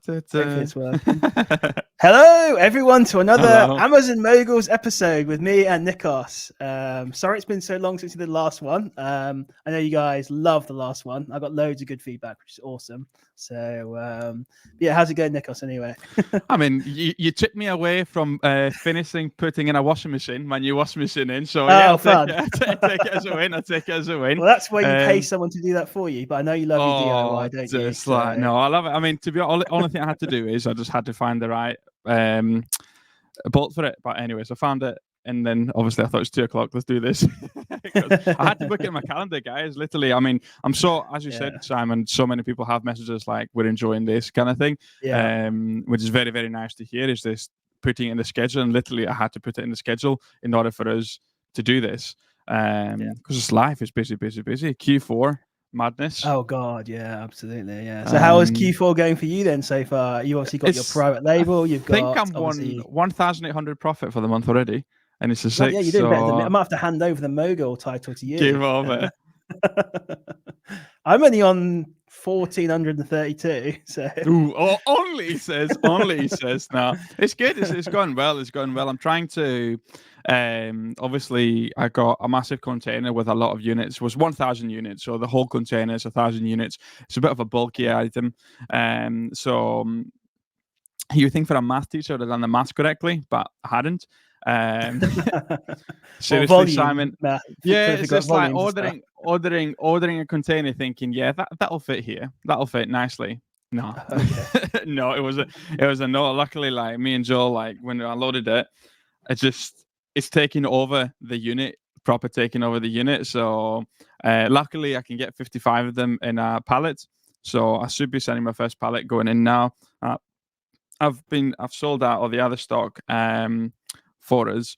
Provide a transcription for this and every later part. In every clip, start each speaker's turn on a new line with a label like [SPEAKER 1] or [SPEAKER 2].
[SPEAKER 1] Hopefully it's working. Hello, everyone, to another Amazon Moguls episode with me and Nikos. Sorry it's been so long since we did the last one. I know you guys love the last one. I got loads of good feedback, which is awesome. So, yeah, how's it going, Nikos, anyway?
[SPEAKER 2] I mean, you took me away from finishing putting in a washing machine, my new washing machine in. So, yeah, I'll take it as a win. I'll take it as a win.
[SPEAKER 1] Well, that's why you pay someone to do that for you. But I know you love your DIY, don't you?
[SPEAKER 2] Just like, no, I love it. I mean, to be honest, the only thing I had to do is I just had to find the right bolt for it. But anyways, I found it. And then obviously I thought it's 2:00. Let's do this. I had to book it in my calendar, guys. Literally, I mean, I'm so, as you said, Simon, so many people have messages like we're enjoying this kind of thing, which is very, very nice to hear. Is this putting it in the schedule? And literally, I had to put it in the schedule in order for us to do this because it's life is busy. Q4 madness.
[SPEAKER 1] Oh God, yeah, absolutely, yeah. So how is Q4 going for you then so far? You obviously got your private label. You've got.
[SPEAKER 2] I think I'm 1,800 profit for the month already. And it's a 6.
[SPEAKER 1] Yeah, you did better than me. I might have to hand over the Mogul title to you.
[SPEAKER 2] Give over.
[SPEAKER 1] I'm only on 1,432. So
[SPEAKER 2] only says. No, it's good. It's going well. It's going well. I'm trying to. Obviously, I got a massive container with a lot of units. It was 1,000 units, so the whole container is 1,000 units. It's a bit of a bulky item. So you think for a math teacher I'd have done the maths correctly, but I hadn't. Seriously,
[SPEAKER 1] volume,
[SPEAKER 2] Simon. It's just like ordering a container, thinking, that'll fit here. That'll fit nicely. No, no, it was a no. Luckily, like me and Joel, like when I loaded it, it's taking over the unit, proper taking over the unit. So luckily, I can get 55 of them in a pallet. So I should be sending my first pallet going in now. I've sold out all the other stock for us,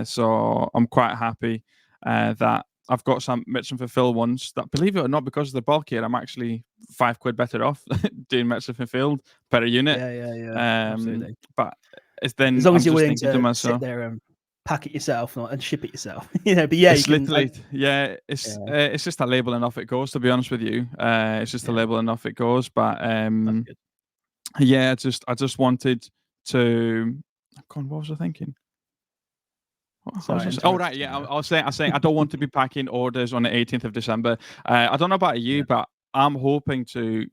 [SPEAKER 2] so I'm quite happy that I've got some Mitch and Fulfill ones that, believe it or not, because of the bulkier, I'm actually £5 better off doing Mitch and Fulfilled per unit.
[SPEAKER 1] Yeah, absolutely.
[SPEAKER 2] But it's then
[SPEAKER 1] as long as you're willing to sit there and pack it yourself and ship it yourself, But yeah,
[SPEAKER 2] it's literally it's just a label and off it goes. To be honest with you, it's just a label and off it goes. But yeah, I just wanted to. God, what was I thinking? I was saying I don't want to be packing orders on the 18th of December. I don't know about you, but I'm hoping to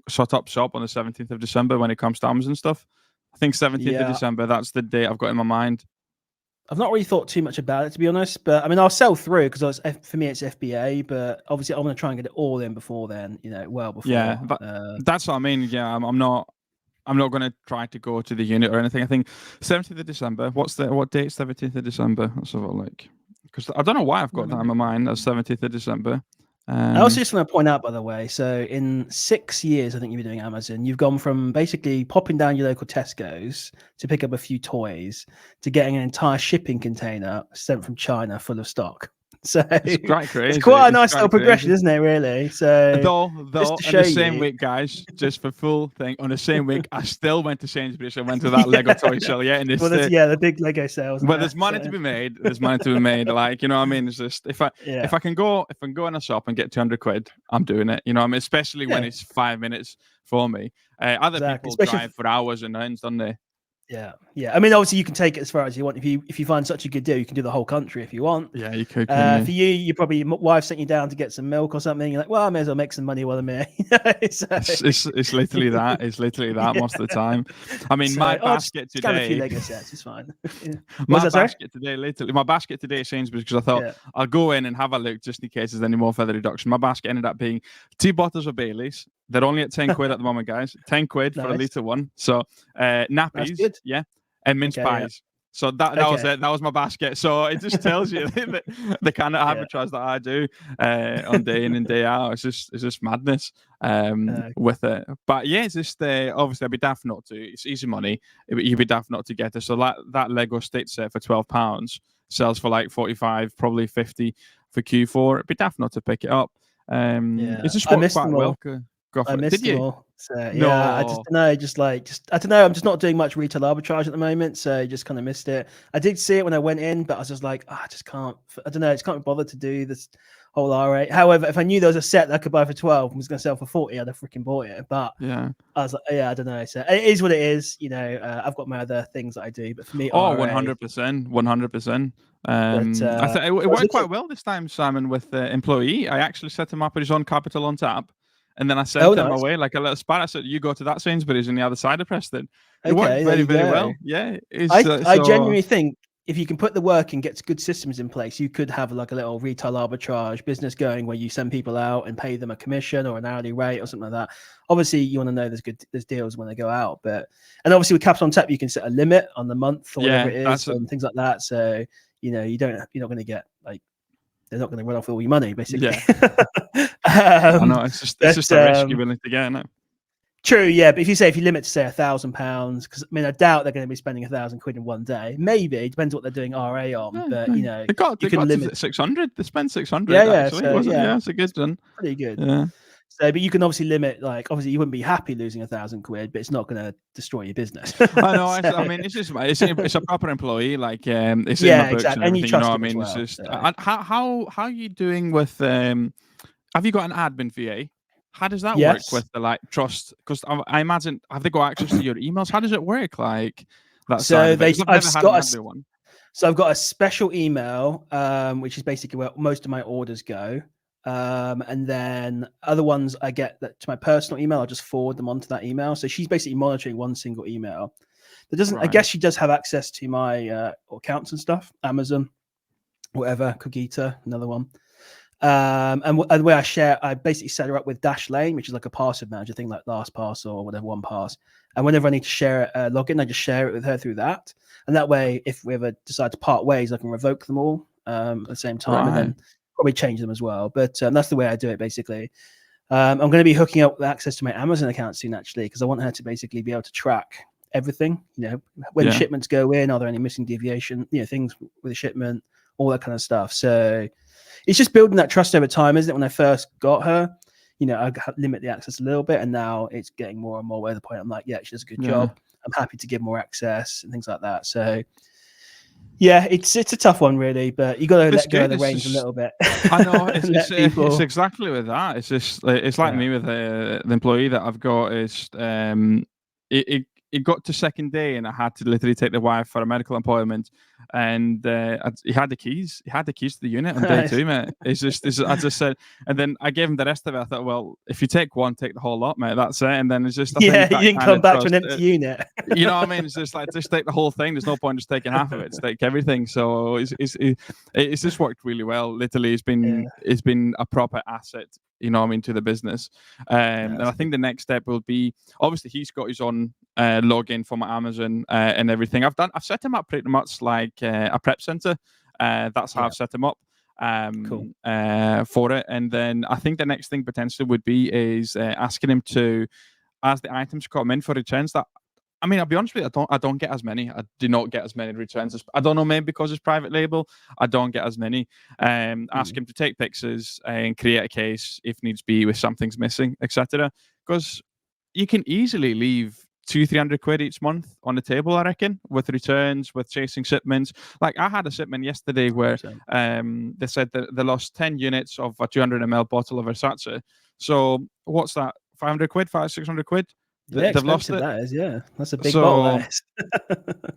[SPEAKER 2] shut up shop on the 17th of December when it comes to Amazon stuff. I think 17th of December, that's the date I've got in my mind.
[SPEAKER 1] I've not really thought too much about it, to be honest. But I mean, I'll sell through because for me it's FBA. But obviously, I want to try and get it all in before then. Well before.
[SPEAKER 2] Yeah, but that's what I mean. Yeah, I'm not going to try to go to the unit or anything. I think 17th of December. What date? 17th of December. Let's have a look. Because I don't know why I've got that in my mind as 17th of December.
[SPEAKER 1] I also just want to point out, by the way, so in 6 years, I think you've been doing Amazon, you've gone from basically popping down your local Tesco's to pick up a few toys to getting an entire shipping container sent from China full of stock. So
[SPEAKER 2] it's quite crazy.
[SPEAKER 1] It's quite a nice little progression, isn't it? Really. So
[SPEAKER 2] though on the same week, guys, just for full thing, on the same week, I still went to Sainsbury's. I went to that Lego toy sale. Yeah, and
[SPEAKER 1] the big Lego sales.
[SPEAKER 2] Well, there's money to be made. There's money to be made. Like, you know what I mean? It's just if I can go in a shop and get £200, I'm doing it. You know what I mean? Especially when it's 5 minutes for me. Other people drive for hours and ends, don't they?
[SPEAKER 1] Yeah. I mean, obviously, you can take it as far as you want. If you find such a good deal, you can do the whole country if you want.
[SPEAKER 2] Yeah, you could.
[SPEAKER 1] For you probably your wife sent you down to get some milk or something. You're like, well, I may as well make some money while I'm here.
[SPEAKER 2] It's literally that. It's literally that most of the time. I mean, my basket today.
[SPEAKER 1] Scan a few Lego sets. It's fine.
[SPEAKER 2] My basket today is Sainsbury's because I thought I'll go in and have a look just in case there's any more further reduction. My basket ended up being 2 bottles of Baileys. They're only at £10 at the moment, guys. £10 for a litre one. So nappies, and mince pies. So that was it. That was my basket. So it just tells you the kind of arbitrage that I do on day in and day out. It's just madness with it. But yeah, it's just obviously I'd be daft not to. It's easy money. You'd be daft not to get it. So that Lego state set for £12 sells for like 45, probably 50 for Q4. It'd be daft not to pick it up. It's just worked quite well.
[SPEAKER 1] I missed them all. So I just I don't know. I'm just not doing much retail arbitrage at the moment, so I just kind of missed it. I did see it when I went in, but I was just like, I just can't. I don't know. I just can't be bothered to do this whole RA. However, if I knew there was a set that I could buy for 12 and was going to sell for 40, I'd have freaking bought it. But
[SPEAKER 2] yeah,
[SPEAKER 1] I was like, yeah, I don't know. So it is what it is. You know, I've got my other things that I do, but for me,
[SPEAKER 2] oh,
[SPEAKER 1] RA.
[SPEAKER 2] 100%, 100%.
[SPEAKER 1] But
[SPEAKER 2] I think it worked quite well this time, Simon, with the employee. I actually set him up with his own capital on tap, and then I sent him away like a little spot. I said, "You go to that Sainsbury's on the other side of Preston." It worked
[SPEAKER 1] Okay, there
[SPEAKER 2] very,
[SPEAKER 1] you
[SPEAKER 2] very
[SPEAKER 1] go.
[SPEAKER 2] well. Yeah,
[SPEAKER 1] I genuinely think if you can put the work and get good systems in place, you could have like a little retail arbitrage business going where you send people out and pay them a commission or an hourly rate or something like that. Obviously, you want to know there's deals when they go out, and obviously with capital on tap, you can set a limit on the month or whatever it is and things like that. So you know you're not going to get like they're not going to run off all your money basically.
[SPEAKER 2] Yeah. I know it's just a risk you're willing to get, isn't it?
[SPEAKER 1] True, yeah, but if you limit to say £1,000, because I mean I doubt they're going to be spending £1,000 in one day. Maybe it depends what they're doing RA on, but you know
[SPEAKER 2] they can limit 600. They spend 600.
[SPEAKER 1] Yeah,
[SPEAKER 2] actually, wasn't it? Yeah, it's a good one.
[SPEAKER 1] Pretty good.
[SPEAKER 2] Yeah.
[SPEAKER 1] So, but you can obviously limit, like, obviously you wouldn't be happy losing £1,000, but it's not going to destroy your business.
[SPEAKER 2] I know. So, I mean, it's a proper employee. Like, it's in my books
[SPEAKER 1] exactly.
[SPEAKER 2] and
[SPEAKER 1] you
[SPEAKER 2] everything.
[SPEAKER 1] trust
[SPEAKER 2] I mean,
[SPEAKER 1] well,
[SPEAKER 2] it's just
[SPEAKER 1] so.
[SPEAKER 2] how are you doing with? Have you got an admin VA? How does that work with the trust? Because I imagine have they got access to your emails? How does it work? Like that side of it? I've never had an admin one.
[SPEAKER 1] So I've got a special email, which is basically where most of my orders go. And then other ones I get that to my personal email, I'll just forward them onto that email. So she's basically monitoring one single email. That doesn't. I guess she does have access to my accounts and stuff, Amazon, whatever, Cogita, another one. And the way I basically set her up with Dashlane, which is like a password manager thing, like LastPass or whatever, OnePass. And whenever I need to share a login, I just share it with her through that. And that way, if we ever decide to part ways, I can revoke them all at the same time, and then probably change them as well. But that's the way I do it, basically. I'm going to be hooking up with access to my Amazon account soon, actually, because I want her to basically be able to track everything. You know, when shipments go in, are there any missing deviation? You know, things with the shipment, all that kind of stuff. So it's just building that trust over time, isn't it? When I first got her, you know, I limit the access a little bit, and now it's getting more and more where the point I'm like, yeah, she does a good job. I'm happy to give more access and things like that. So yeah, it's a tough one, really, but you got to let go of the reins a little bit.
[SPEAKER 2] I know it's exactly with that. It's just it's like me with the employee that I've got. Is it got to second day and I had to literally take the wife for a medical appointment, and he had the keys. He had the keys to the unit on day 2, mate. I just said, and then I gave him the rest of it. I thought, well, if you take one, take the whole lot, mate. That's it. And then it's just
[SPEAKER 1] you didn't come back to an empty unit.
[SPEAKER 2] You know what I mean? It's just like just take the whole thing. There's no point just taking half of it. Just take everything. So it's just worked really well. Literally, it's been a proper asset. You know what I mean, to the business. And I think the next step will be, obviously he's got his own login for my Amazon and everything. I've set him up pretty much like a prep center. That's how I've set him up for it. And then I think the next thing potentially would be is asking him to, as the items come in for returns, that I mean, I'll be honest with you, I don't get as many. I do not get as many returns. I don't know, maybe because it's private label, I don't get as many. Ask him to take pictures and create a case if needs be with something's missing, etc. Because you can easily leave 200-300 quid each month on the table, I reckon, with returns, with chasing shipments. Like I had a shipment yesterday where they said that they lost 10 units of a 200 ml bottle of Versace. So what's that? 500 quid, 500-600 quid?
[SPEAKER 1] Yeah, they've lost it. That is, that's a big bottle. That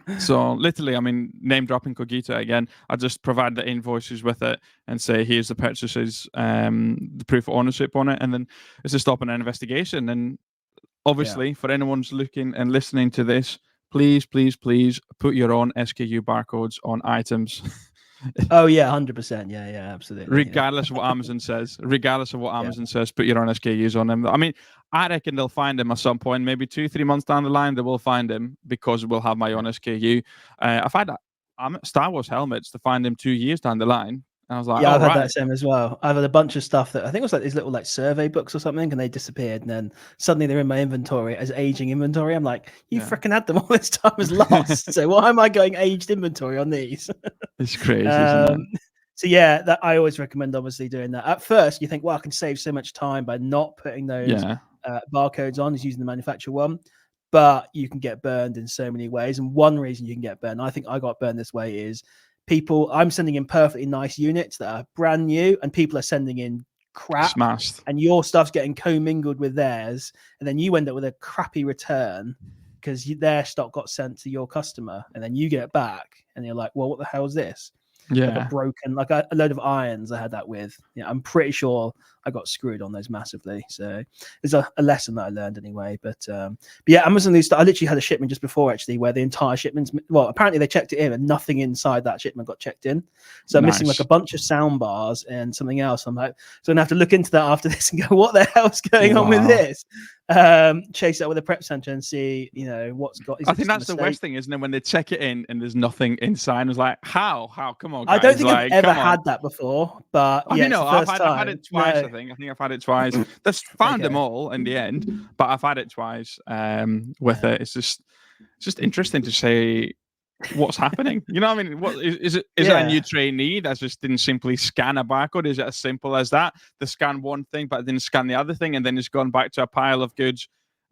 [SPEAKER 2] is. So literally, I mean, name dropping Cogita again. I just provide the invoices with it and say, here's the purchases, the proof of ownership on it, and then it's just stopping an investigation. And obviously, for anyone who's looking and listening to this, please put your own SKU barcodes on items.
[SPEAKER 1] Oh yeah, 100%. Yeah, absolutely.
[SPEAKER 2] Regardless of what Amazon says, put your own SKUs on them. I mean, I reckon they'll find them at some point, maybe 2-3 months down the line. They will find them because we'll have my own SKU. I've had Star Wars helmets to find them 2 years down the line. And I was like,
[SPEAKER 1] I've had that same as well. I've had a bunch of stuff that I think it was like these little like survey books or something, and they disappeared. And then suddenly they're in my inventory as aging inventory. I'm like, you freaking had them all this time as lost. So why am I going aged inventory on these?
[SPEAKER 2] It's crazy, isn't it?
[SPEAKER 1] So yeah, that I always recommend obviously doing that. At first, you think, well, I can save so much time by not putting those barcodes on, is using the manufacturer one. But you can get burned in so many ways. And one reason you can get burned, I think I got burned this way, is I'm sending in perfectly nice units that are brand new, and people are sending in crap,
[SPEAKER 2] smashed,
[SPEAKER 1] and your stuff's getting commingled with theirs, and then you end up with a crappy return because their stock got sent to your customer, and then you get it back, and you're like, well, what the hell is this?
[SPEAKER 2] Yeah,
[SPEAKER 1] like a broken, like a load of irons. I had that with. Yeah, I'm pretty sure I got screwed on those massively. So there's a lesson that I learned anyway. But yeah, Amazon. I literally had a shipment just before actually, where the entire shipment's, well, apparently they checked it in and nothing inside that shipment got checked in. So I'm missing like a bunch of sound bars and something else. I'm like, so I'm gonna have to look into that after this and go, what the hell's going on with this? Chase that with a prep center and see, what's got.
[SPEAKER 2] I think that's the worst thing, isn't it? When they check it in and there's nothing inside. It's like, how? Come on, guys.
[SPEAKER 1] I don't think I've ever had that before, but yeah,
[SPEAKER 2] I've had it twice. No. I think I've had it twice. That's found them all in the end, but I've had it twice. With it, it's just interesting to say what's happening. You know what I mean? What is it? Is it a new trainee that just didn't simply scan a barcode? Is it as simple as that? They scan one thing, but didn't scan the other thing, and then it's gone back to a pile of goods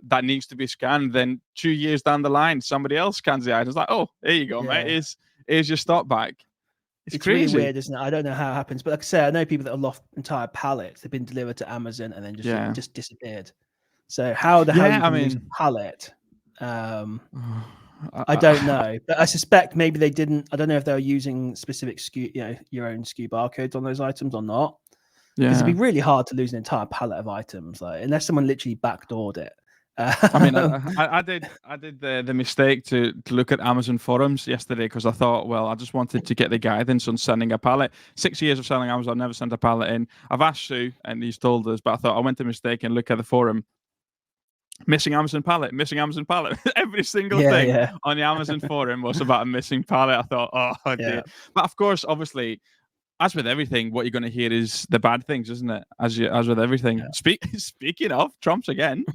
[SPEAKER 2] that needs to be scanned. Then 2 years down the line, somebody else scans the item. It's like, oh, here you go, mate. Here's your stock back. It's crazy.
[SPEAKER 1] Really weird, isn't it? I don't know how it happens, but like I say, I know people that have lost entire pallets. They've been delivered to Amazon and then just disappeared. So how the hell you lose a pallet? I don't know, but I suspect maybe they didn't. I don't know if they were using specific SKU, your own SKU barcodes on those items or not. Because it'd be really hard to lose an entire pallet of items, like unless someone literally backdoored it.
[SPEAKER 2] I mean, I did the mistake to look at Amazon forums yesterday because I thought, well, I just wanted to get the guidance on sending a pallet. 6 years of selling Amazon, never sent a pallet in. I've asked Sue and he's told us, but I thought I went to mistake and look at the forum. Missing Amazon pallet. Every single thing on the Amazon forum was about a missing pallet. I thought, oh dear. But of course, obviously, as with everything, what you're going to hear is the bad things, isn't it? As with everything. Speaking of, Trump's again.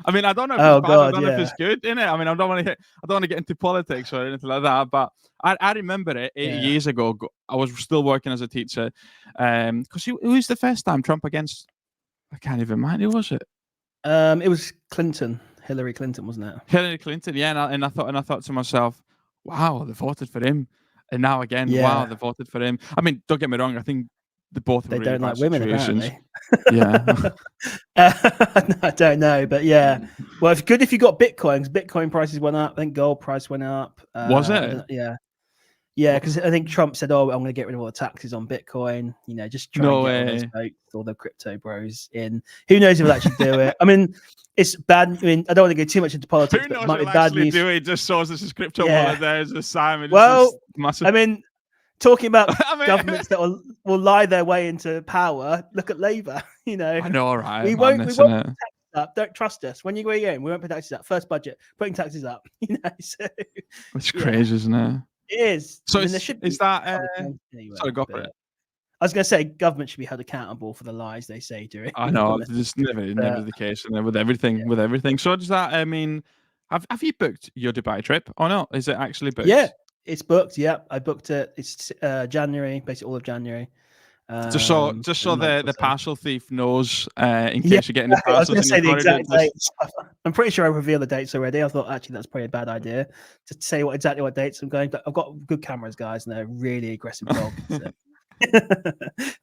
[SPEAKER 2] I mean, I don't know if it's bad. I don't know if it's good, innit? I mean, I don't want to get into politics or anything like that. But I remember it 8 years ago. I was still working as a teacher. Because who was the first time Trump against? I can't even mind. Who was it?
[SPEAKER 1] It was Clinton, Hillary Clinton, wasn't it?
[SPEAKER 2] Hillary Clinton, yeah. And I thought to myself, wow, they voted for him. And now again, wow, they voted for him. I mean, don't get me wrong. I think they both
[SPEAKER 1] they
[SPEAKER 2] really
[SPEAKER 1] don't like women, apparently.
[SPEAKER 2] Yeah.
[SPEAKER 1] I don't know, but yeah. Well, it's good if you got Bitcoin. Bitcoin prices went up. I think gold price went up.
[SPEAKER 2] Was it?
[SPEAKER 1] Yeah, because I think Trump said, "Oh, I'm going to get rid of all the taxes on Bitcoin." Just try and get all those votes, all the crypto bros in. Who knows if he'll actually do it? I mean, it's bad. I mean, I don't want to go too much into politics,
[SPEAKER 2] who knows
[SPEAKER 1] but it might be
[SPEAKER 2] bad
[SPEAKER 1] actually
[SPEAKER 2] news. Do it? Just shows this is crypto wallet. There's a Simon.
[SPEAKER 1] Well, I mean, talking about governments that will lie their way into power. Look at Labour.
[SPEAKER 2] I know, right?
[SPEAKER 1] We won't put taxes up. Don't trust us. When you go in, we won't put taxes up. First budget, putting taxes up. So
[SPEAKER 2] it's crazy, isn't it?
[SPEAKER 1] It is.
[SPEAKER 2] So
[SPEAKER 1] there should be
[SPEAKER 2] anyway, sorry, go for it.
[SPEAKER 1] I was going to say government should be held accountable for the lies they say during.
[SPEAKER 2] I know it's never the case, and with everything. So does that? I mean, have you booked your Dubai trip or not? Is it actually booked?
[SPEAKER 1] Yeah, it's booked. Yeah, I booked it. It's January, basically all of January.
[SPEAKER 2] Just so the parcel thief knows in case you're getting the parcels.
[SPEAKER 1] I was going to say the exact dates. I'm pretty sure I revealed the dates already. I thought actually that's probably a bad idea to say exactly what dates I'm going. But I've got good cameras, guys, and they're really aggressive dogs. So.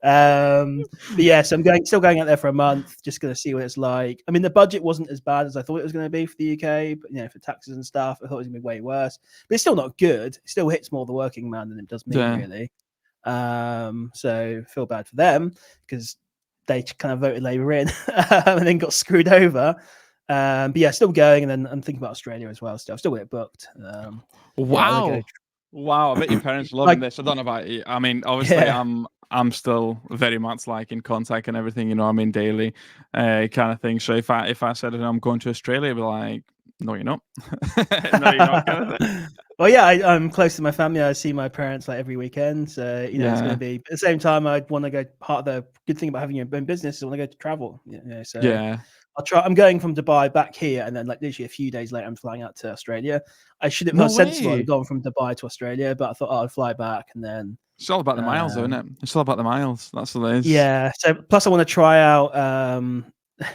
[SPEAKER 1] But yeah, so I'm still going out there for a month, just going to see what it's like. I mean, the budget wasn't as bad as I thought it was going to be for the UK, but for taxes and stuff, I thought it was going to be way worse. But it's still not good. It still hits more the working man than it does me, really. So feel bad for them because they kind of voted Labour in and then got screwed over. But yeah, still going, and then I'm thinking about Australia as well. Still, I've still got it booked.
[SPEAKER 2] Wow, I bet your parents are loving this. I don't know about you. I mean, obviously, I'm still very much in contact and everything. I mean, daily kind of thing. So if I said I'm going to Australia, I'd be like, no, you're not. No, you're not. Kind of thing.
[SPEAKER 1] Well, yeah, I'm close to my family. I see my parents every weekend. So, it's going to be, at the same time, I'd want to go, part of the good thing about having your own business is I want to go to travel. I'll try. I'm going from Dubai back here, and then literally a few days later, I'm flying out to Australia. I should have sensible gone from Dubai to Australia, but I thought I'd fly back and then.
[SPEAKER 2] It's all about the miles, though, isn't it? It's all about the miles. That's what it is.
[SPEAKER 1] Yeah. So plus, I want to try out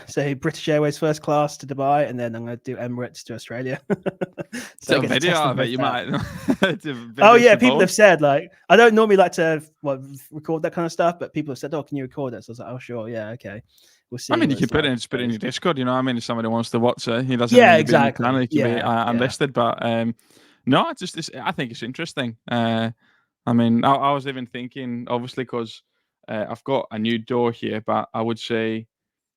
[SPEAKER 1] so British Airways first class to Dubai, and then I'm going to do Emirates to Australia.
[SPEAKER 2] So a video of it, you might.
[SPEAKER 1] Oh yeah, people have said like I don't normally like to record that kind of stuff, but people have said, "Oh, can you record it?" So I was like, "Oh, sure, yeah, okay." We'll see.
[SPEAKER 2] I mean, you can put it in your Discord. You know, I mean, if somebody wants to watch it, he doesn't
[SPEAKER 1] yeah,
[SPEAKER 2] need
[SPEAKER 1] exactly.
[SPEAKER 2] to be on the channel. He can be unlisted, but no, I think it's interesting. I mean, I was even thinking, obviously, because I've got a new door here, but I would say,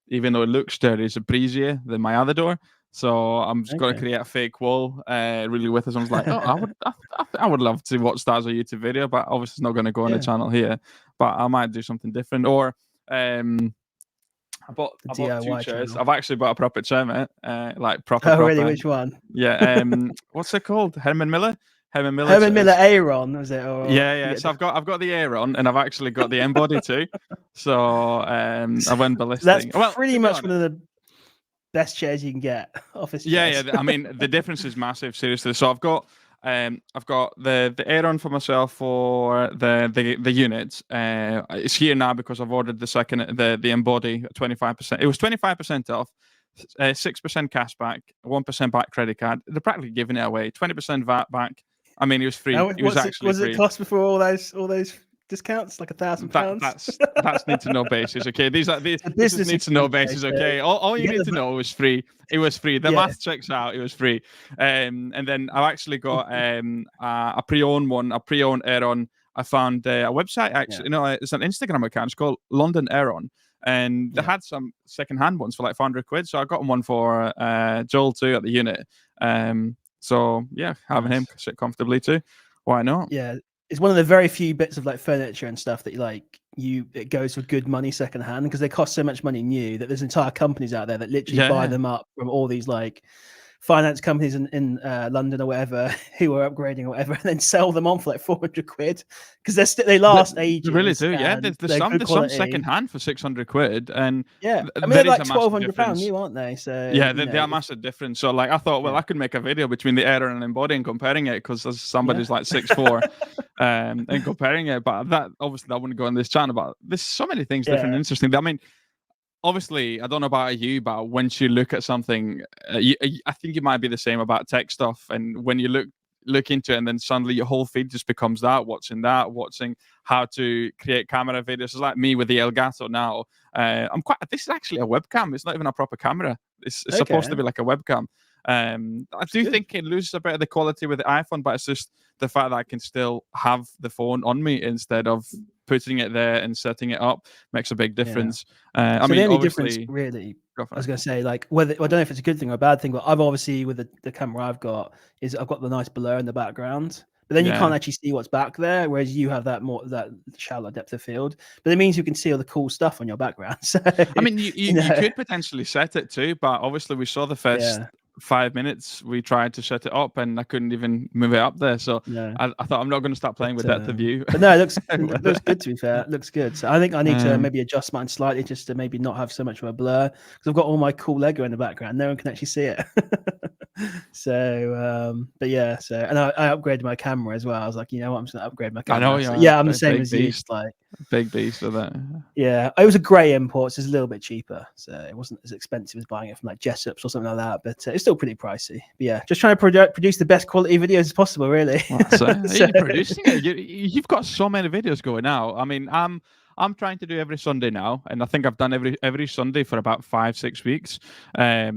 [SPEAKER 2] even though it looks dirty, it's breezier than my other door. So I'm just going to create a fake wall, really with us. I was like, oh, I would love to watch that as a YouTube video, but obviously it's not going to go on the channel here. But I might do something different, or I bought 2 chairs. Channel. I've actually bought a proper chair, mate. Like proper.
[SPEAKER 1] Oh, really? Which one?
[SPEAKER 2] Yeah. What's it called? Herman Miller
[SPEAKER 1] Aeron, was it? Or
[SPEAKER 2] yeah. So I've got the Aeron, and I've actually got the M body too. So I went ballistic.
[SPEAKER 1] That's pretty much one of the best chairs you can get. Office chairs.
[SPEAKER 2] Yeah. I mean, the difference is massive. Seriously. So I've got the Aeron for myself for the units. It's here now because I've ordered the embody 25%. It was 25% off, 6% cash back, 1% back credit card. They're practically giving it away. 20% VAT back. I mean, it was free. It was actually free.
[SPEAKER 1] It cost before all those discounts? Like £1,000?
[SPEAKER 2] That's need to know basis. Okay, these business need to know basis. Okay, all you need to know is free. It was free. The math checks out. It was free. And then I've actually got a pre-owned one, a pre-owned Aeron. I found a website actually. It's an Instagram account. It's called London Aeron, and they had some second-hand ones for like £500. So I got one for Joel too at the unit. So yeah, having him sit comfortably too. Why not?
[SPEAKER 1] Yeah. It's one of the very few bits of like furniture and stuff that it goes for good money secondhand, because they cost so much money new that there's entire companies out there that literally buy them up from all these like finance companies in London or whatever who are upgrading or whatever, and then sell them on for like £400 because they last ages.
[SPEAKER 2] They really do, yeah. There's some second hand for £600, and
[SPEAKER 1] I mean they're like £1,200 new, aren't they? So
[SPEAKER 2] yeah, they are massive difference. So like I thought, well, I could make a video between the Aeron and Embody and comparing it, because somebody's like 6'4", and comparing it. But that obviously I wouldn't go on this channel. But there's so many things different and interesting. I mean, obviously, I don't know about you, but once you look at something, I think it might be the same about tech stuff. And when you look into it, and then suddenly your whole feed just becomes watching how to create camera videos. It's like me with the Elgato now. This is actually a webcam. It's not even a proper camera. It's supposed to be like a webcam. I do think it loses a bit of the quality with the iPhone, but it's just the fact that I can still have the phone on me instead of putting it there and setting it up makes a big difference. I mean,
[SPEAKER 1] the only difference really, I was going to say, like, I don't know if it's a good thing or a bad thing, but I've obviously, with the camera I've got the nice blur in the background, but then you can't actually see what's back there, whereas you have that shallow depth of field. But it means you can see all the cool stuff on your background. So,
[SPEAKER 2] I mean, you could potentially set it too, but obviously we saw the first 5 minutes we tried to set it up and I couldn't even move it up there. So I thought I'm not going to start playing with depth of view.
[SPEAKER 1] But no, it looks good, to be fair. It looks good. So I think I need to maybe adjust mine slightly, just to maybe not have so much of a blur, because I've got all my cool Lego in the background. No one can actually see it. So but yeah, and I upgraded my camera as well. I was like, you know what, I'm just gonna upgrade my camera.
[SPEAKER 2] I know,
[SPEAKER 1] I'm the same as you. Like
[SPEAKER 2] big beast with that.
[SPEAKER 1] Yeah, it was a grey import, so it's a little bit cheaper, so it wasn't as expensive as buying it from like Jessup's or something like that, but it's still pretty pricey. But yeah, just trying to produce the best quality videos as possible, really.
[SPEAKER 2] You're producing it. You've got so many videos going out. I mean, I'm trying to do every Sunday now, and I think I've done every Sunday for about 5-6 weeks. I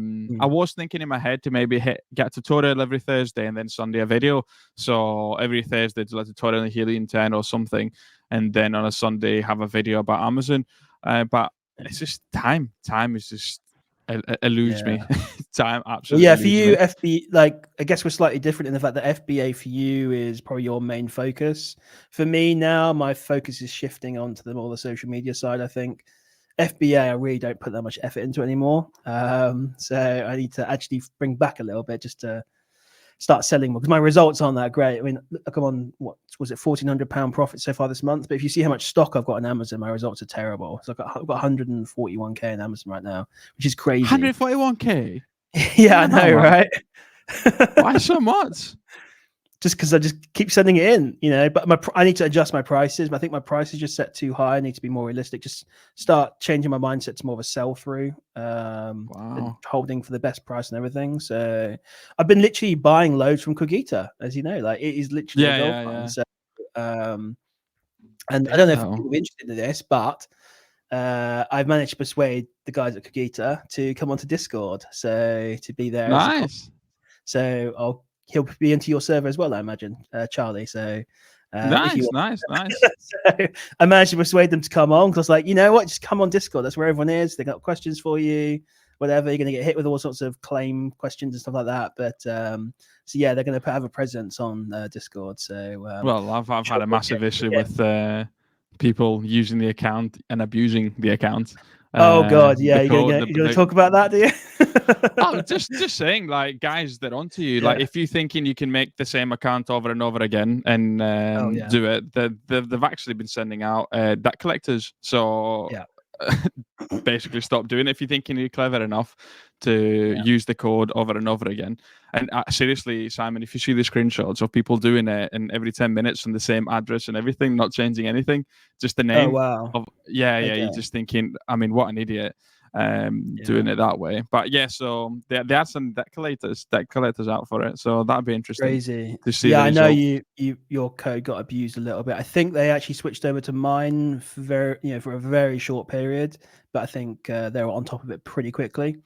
[SPEAKER 2] was thinking in my head to maybe get a tutorial every Thursday and then Sunday a video. So every Thursday do a tutorial on the Helium 10 or something, and then on a Sunday have a video about Amazon. But it's just time. Time is just eludes me. Time absolutely.
[SPEAKER 1] Yeah, for you, FBA, like, I guess we're slightly different in the fact that FBA for you is probably your main focus. For me now, my focus is shifting onto the social media side. I think FBA, I really don't put that much effort into anymore. So I need to actually bring back a little bit just to start selling more, because my results aren't that great. I mean, look, I'm on, what was it, £1,400 profit so far this month, but if you see how much stock I've got on Amazon, my results are terrible. So I've got 141k in Amazon right now, which is crazy.
[SPEAKER 2] 141k?
[SPEAKER 1] Yeah, I know, right?
[SPEAKER 2] Why so much?
[SPEAKER 1] just because I just keep sending it in, but I need to adjust my prices. But I think my prices just set too high. I need to be more realistic. Just start changing my mindset to more of a sell through, and holding for the best price and everything. So I've been literally buying loads from Cogita, as you know, like it is literally a gold mine. So, and I don't know if people are interested in this, but I've managed to persuade the guys at Cogita to come onto Discord, so to be there.
[SPEAKER 2] Nice.
[SPEAKER 1] So he'll be into your server as well, I imagine, Charlie. So
[SPEAKER 2] nice.
[SPEAKER 1] So I managed to persuade them to come on because I was like, you know what, just come on Discord. That's where everyone is. They got questions for you, whatever. You're going to get hit with all sorts of claim questions and stuff like that. But so yeah, they're going to have a presence on Discord. So
[SPEAKER 2] well, I've had a massive issue with people using the account and abusing the account.
[SPEAKER 1] Oh God, yeah, you're gonna talk about that, do you?
[SPEAKER 2] Oh, just saying, like, guys, they're onto you. Like, if you're thinking you can make the same account over and over again and do it, they've actually been sending out debt collectors. So basically, stop doing it if you're thinking you're clever enough to use the code over and over again. And seriously, Simon, if you see the screenshots of people doing it and every 10 minutes on the same address and everything, not changing anything, just the name.
[SPEAKER 1] Oh wow.
[SPEAKER 2] You're just thinking, I mean, what an idiot. Doing it that way. But so they had some debt collectors out for it. So that'd be interesting.
[SPEAKER 1] Crazy
[SPEAKER 2] to see.
[SPEAKER 1] I know your code got abused a little bit. I think they actually switched over to mine for a very short period, but I think they were on top of it pretty quickly.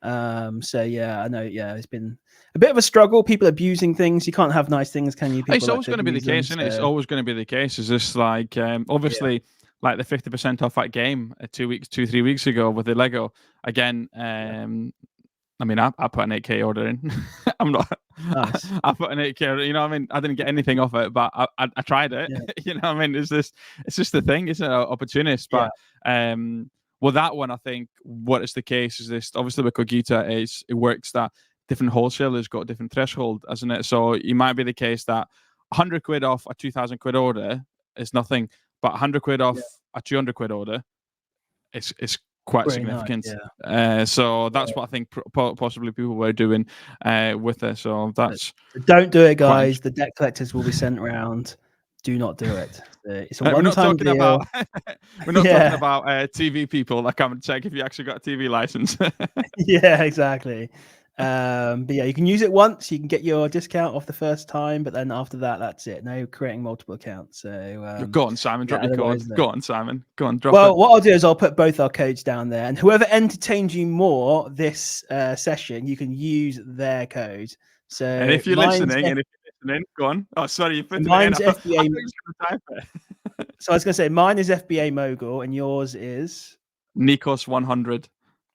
[SPEAKER 1] So I know. It's been a bit of a struggle. People abusing things. You can't have nice things, can you?
[SPEAKER 2] It's always going to be the case, isn't it? It's always going to be the case. It's just like obviously. Like the 50% off that game 3 weeks ago with the Lego again. I mean, I put an 8K order in. I'm not. Nice. I put an 8K. You know what I mean? I didn't get anything off it, but I tried it. You know what I mean? It's just the thing, isn't it? Opportunist. But well, that one I think what is the case is this. Obviously, with Cogita, it works that different wholesalers got a different threshold, hasn't it? So it might be the case that 100 quid off a 2,000 quid order is nothing. But 100 quid off a 200 quid order, it's quite significant. Nice, so that's what I think possibly people were doing with it. So that's
[SPEAKER 1] don't do it, guys. The debt collectors will be sent around. Do not do it. It's a one-time deal.
[SPEAKER 2] We're not talking about TV people that come and check if you actually got a TV license.
[SPEAKER 1] Yeah, exactly. But you can use it once. You can get your discount off the first time, but then after that, that's it. No creating multiple accounts. So
[SPEAKER 2] go on, Simon. Drop your code. Go on, Simon. Go on. Drop
[SPEAKER 1] it.
[SPEAKER 2] What
[SPEAKER 1] I'll do is I'll put both our codes down there, and whoever entertains you more this session, you can use their code. So
[SPEAKER 2] and if you're listening, go on. Oh, sorry, you put
[SPEAKER 1] mine's FBA. So I was going to say mine is FBA Mogul, and yours is
[SPEAKER 2] Nikos 100.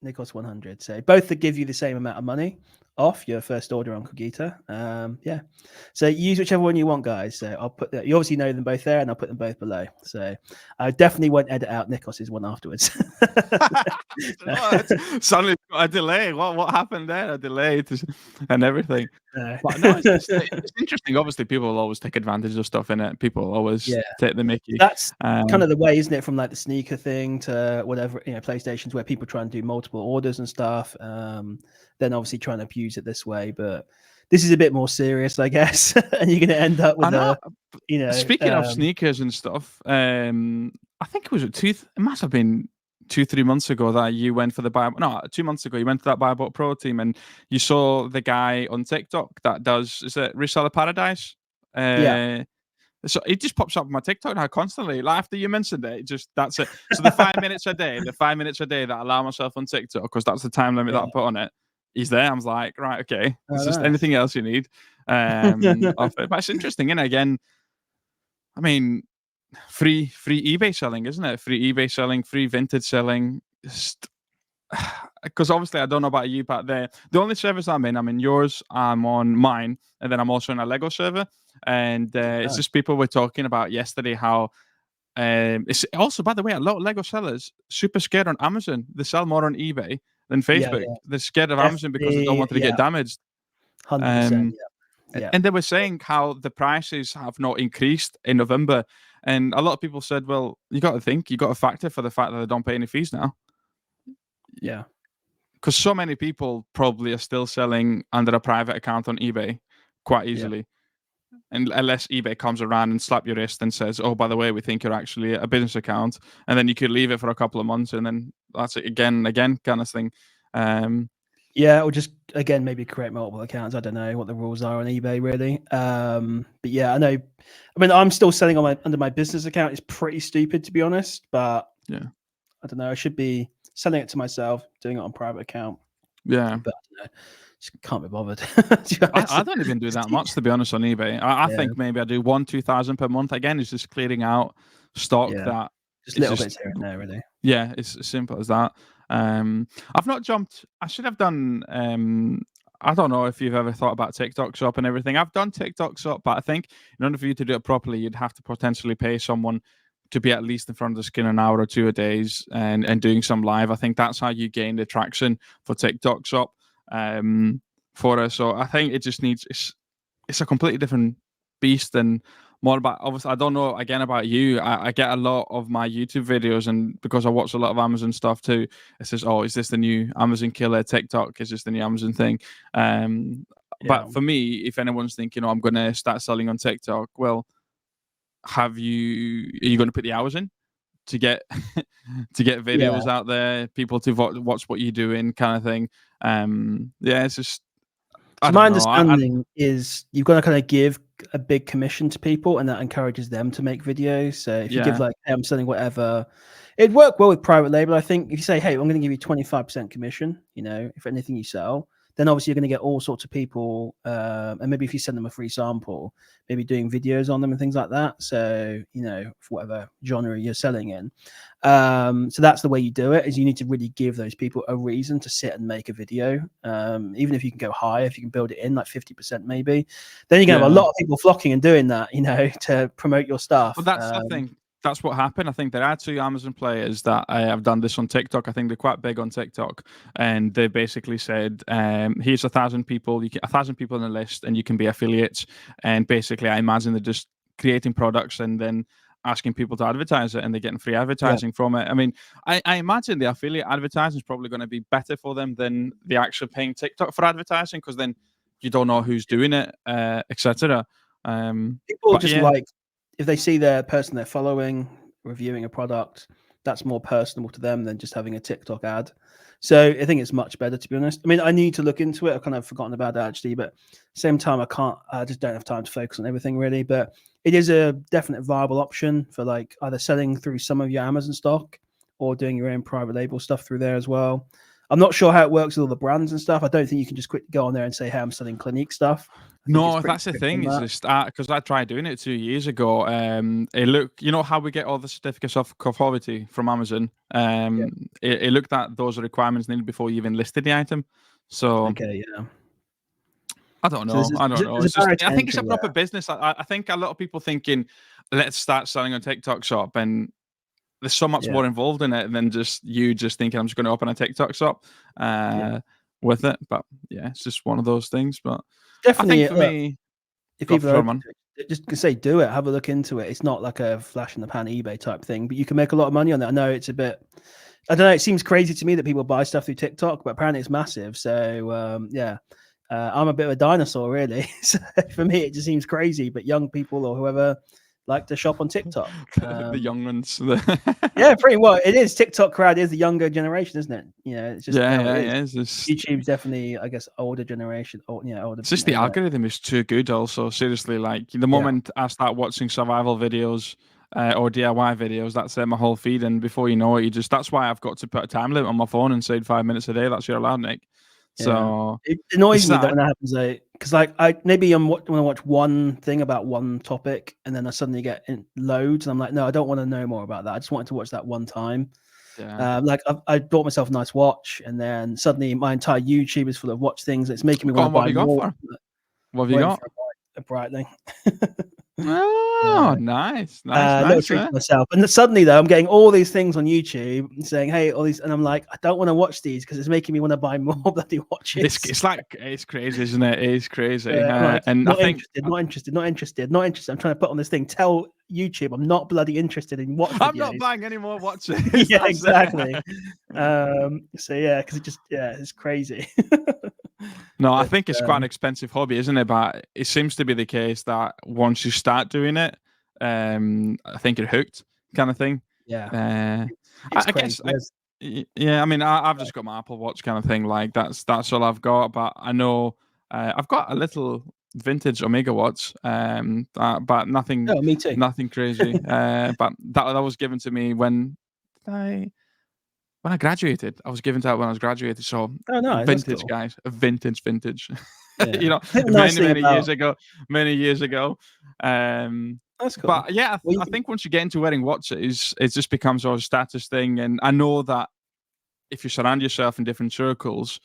[SPEAKER 1] Nikos 100. So both that give you the same amount of money off your first order on Cogita. So use whichever one you want, guys. So I'll put that. You obviously know them both there, and I'll put them both below. So I definitely won't edit out Nikos's one afterwards.
[SPEAKER 2] Suddenly got a delay. What happened there? A delay and everything. But no, it's interesting. Obviously, people will always take advantage of stuff in it. People will always take the mickey.
[SPEAKER 1] That's kind of the way, isn't it? From like the sneaker thing to whatever, PlayStations, where people try and do multiple orders and stuff. Then obviously trying to abuse it this way, but this is a bit more serious, I guess. And you're going to end up with
[SPEAKER 2] Speaking of sneakers and stuff, I think it was it must have been 2-3 months ago that you went for the 2 months ago you went to that Buybot Pro team and you saw the guy on TikTok that does, is it Reseller Paradise? So it just pops up on my TikTok now constantly. Like after you mentioned it, that's it. So the 5 minutes a day, that I allow myself on TikTok, because that's the time limit that I put on it. He's there. I'm like, right, okay. It's just anything else you need off it. But it's interesting, and again, I mean, free eBay selling, isn't it? Free eBay selling, free vintage selling. Because obviously I don't know about you, but the only servers I'm in yours, I'm on mine, and then I'm also in a Lego server. And it's just people were talking about yesterday how it's also, by the way, a lot of Lego sellers super scared on Amazon. They sell more on eBay than Facebook. They're scared of Amazon because they don't want to get damaged.
[SPEAKER 1] 100%.
[SPEAKER 2] And they were saying how the prices have not increased in November. And a lot of people said, well, you got to factor for the fact that they don't pay any fees now.
[SPEAKER 1] Yeah.
[SPEAKER 2] Because so many people probably are still selling under a private account on eBay quite easily. and unless eBay comes around and slap your wrist and says, "Oh, by the way, we think you're actually a business account," and then you could leave it for a couple of months, and then that's it again kind of thing.
[SPEAKER 1] Yeah, or just again maybe create multiple accounts. I don't know what the rules are on eBay really. But yeah, I know. I mean, I'm still selling on under my business account. It's pretty stupid to be honest, but
[SPEAKER 2] yeah,
[SPEAKER 1] I don't know. I should be selling it to myself, doing it on private account.
[SPEAKER 2] yeah.
[SPEAKER 1] But I don't know. Just can't be bothered.
[SPEAKER 2] I don't even do that much, to be honest, on eBay. I think maybe I do 1,000-2,000 per month. Again, it's just clearing out stock that
[SPEAKER 1] just little bits here and there, really.
[SPEAKER 2] Yeah, it's as simple as that. I've not jumped. I should have done. I don't know if you've ever thought about TikTok Shop and everything. I've done TikTok Shop, but I think in order for you to do it properly, you'd have to potentially pay someone to be at least in front of the screen an hour or two a days and doing some live. I think that's how you gain the traction for TikTok Shop for us. So I think it just needs. It's a completely different beast and more about, obviously, I don't know again about you. I get a lot of my YouTube videos, and because I watch a lot of Amazon stuff too, it says, "Oh, is this the new Amazon killer? TikTok is this the new Amazon thing?" But for me, if anyone's thinking, "Oh, I'm going to start selling on TikTok," well, are you going to put the hours in to get to get videos out there, people to watch what you're doing, kind of thing? Yeah, it's just.
[SPEAKER 1] So my understanding is you've got to kind of give a big commission to people, and that encourages them to make videos. So if you give like, hey, I'm selling whatever, it'd work well with private label. I think if you say, hey, I'm going to give you 25% commission, if anything you sell, then obviously you're going to get all sorts of people. And maybe if you send them a free sample, maybe doing videos on them and things like that. So, for whatever genre you're selling in. So that's the way you do it, is you need to really give those people a reason to sit and make a video. Even if you can go higher, if you can build it in like 50% maybe, then you can have a lot of people flocking and doing that, to promote your stuff.
[SPEAKER 2] Well, that's the thing. That's what happened. I think there are 2 Amazon players that have done this on TikTok. I think they're quite big on TikTok, and they basically said, "Here's 1,000 people. 1,000 people on the list, and you can be affiliates." And basically, I imagine they're just creating products and then asking people to advertise it, and they're getting free advertising from it. I mean, I imagine the affiliate advertising is probably going to be better for them than the actual paying TikTok for advertising, because then you don't know who's doing it, etc.
[SPEAKER 1] People just like, if they see the person they're following reviewing a product, that's more personable to them than just having a TikTok ad. So I think it's much better, to be honest. I mean, I need to look into it. I've kind of forgotten about that actually, but same time, I just don't have time to focus on everything really. But it is a definite viable option for like either selling through some of your Amazon stock or doing your own private label stuff through there as well. I'm not sure how it works with all the brands and stuff. I don't think you can just quickly go on there and say, hey, I'm selling Clinique stuff.
[SPEAKER 2] No, that's the thing. Is just because I tried doing it 2 years ago. It looked, how we get all the certificates of conformity from Amazon. It looked at those requirements needed before you even listed the item. So I don't know. I don't know. It's just, I think it's a proper business. I think a lot of people thinking, let's start selling on TikTok Shop, and there's so much more involved in it than just thinking I'm just going to open a TikTok shop with it. But yeah, it's just one of those things. But
[SPEAKER 1] definitely,
[SPEAKER 2] I think for me,
[SPEAKER 1] if people are just say do it, have a look into it. It's not like a flash in the pan eBay type thing, but you can make a lot of money on that. I know it's a bit, I don't know, it seems crazy to me that people buy stuff through TikTok, but apparently it's massive. So I'm a bit of a dinosaur really. So for me, it just seems crazy, but young people or whoever like to shop on TikTok.
[SPEAKER 2] The young ones.
[SPEAKER 1] Yeah, pretty well. It is. TikTok crowd is the younger generation, isn't it? It's just
[SPEAKER 2] It's just,
[SPEAKER 1] YouTube's definitely, I guess, older generation. Older.
[SPEAKER 2] It's just the algorithm is too good. Also, seriously, like the moment I start watching survival videos or DIY videos, that's my whole feed, and before you know it, that's why I've got to put a time limit on my phone and say 5 minutes a day. That's your allowed, Nick. So
[SPEAKER 1] it annoys me that when that happens, because like I want to watch one thing about one topic, and then I suddenly get loads, and I'm like, no, I don't want to know more about that. I just wanted to watch that one time. Like I bought myself a nice watch, and then suddenly my entire YouTube is full of watch things. It's making me want to buy more.
[SPEAKER 2] What have you got?
[SPEAKER 1] A Breitling.
[SPEAKER 2] Oh, nice.
[SPEAKER 1] Little treat for myself. And suddenly, though, I'm getting all these things on YouTube saying, "Hey, all these," and I'm like, I don't want to watch these because it's making me want to buy more bloody watches.
[SPEAKER 2] It's crazy, isn't it? It's crazy.
[SPEAKER 1] Like,
[SPEAKER 2] and
[SPEAKER 1] not
[SPEAKER 2] I think
[SPEAKER 1] interested. I'm trying to put on this thing. Tell YouTube I'm not bloody interested in watch videos.
[SPEAKER 2] I'm not buying any more watches.
[SPEAKER 1] Yeah, exactly. So yeah, because it's crazy.
[SPEAKER 2] No, I think it's quite an expensive hobby, isn't it? But it seems to be the case that once you start doing it, I think you're hooked, kind of thing.
[SPEAKER 1] Yeah, it's
[SPEAKER 2] I
[SPEAKER 1] crazy.
[SPEAKER 2] guess, yeah. I mean, I've just got my Apple Watch, kind of thing. Like that's all I've got. But I know I've got a little vintage Omega watch, but nothing,
[SPEAKER 1] Oh, me too.
[SPEAKER 2] nothing crazy. But that was given to me when I graduated. I was given that when I was graduated. So
[SPEAKER 1] Oh, nice. That's
[SPEAKER 2] vintage,
[SPEAKER 1] cool.
[SPEAKER 2] guys, vintage.
[SPEAKER 1] Yeah.
[SPEAKER 2] You know,
[SPEAKER 1] I think the nice thing
[SPEAKER 2] many
[SPEAKER 1] about
[SPEAKER 2] years ago, many years ago.
[SPEAKER 1] that's cool.
[SPEAKER 2] But yeah,
[SPEAKER 1] Well,
[SPEAKER 2] I think once you get into wearing watches, it just becomes a status thing. And I know that if you surround yourself in different circles,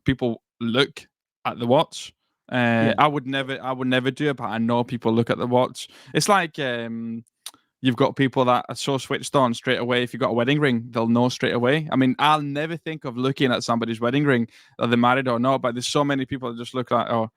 [SPEAKER 2] people look at the watch.
[SPEAKER 1] yeah,
[SPEAKER 2] I would never do it, but I know people look at the watch. It's like you've got people that are so switched on straight away. If you've got a wedding ring, they'll know straight away. I mean, I'll never think of looking at somebody's wedding ring, are they married or not, but there's so many people that just look like, oh,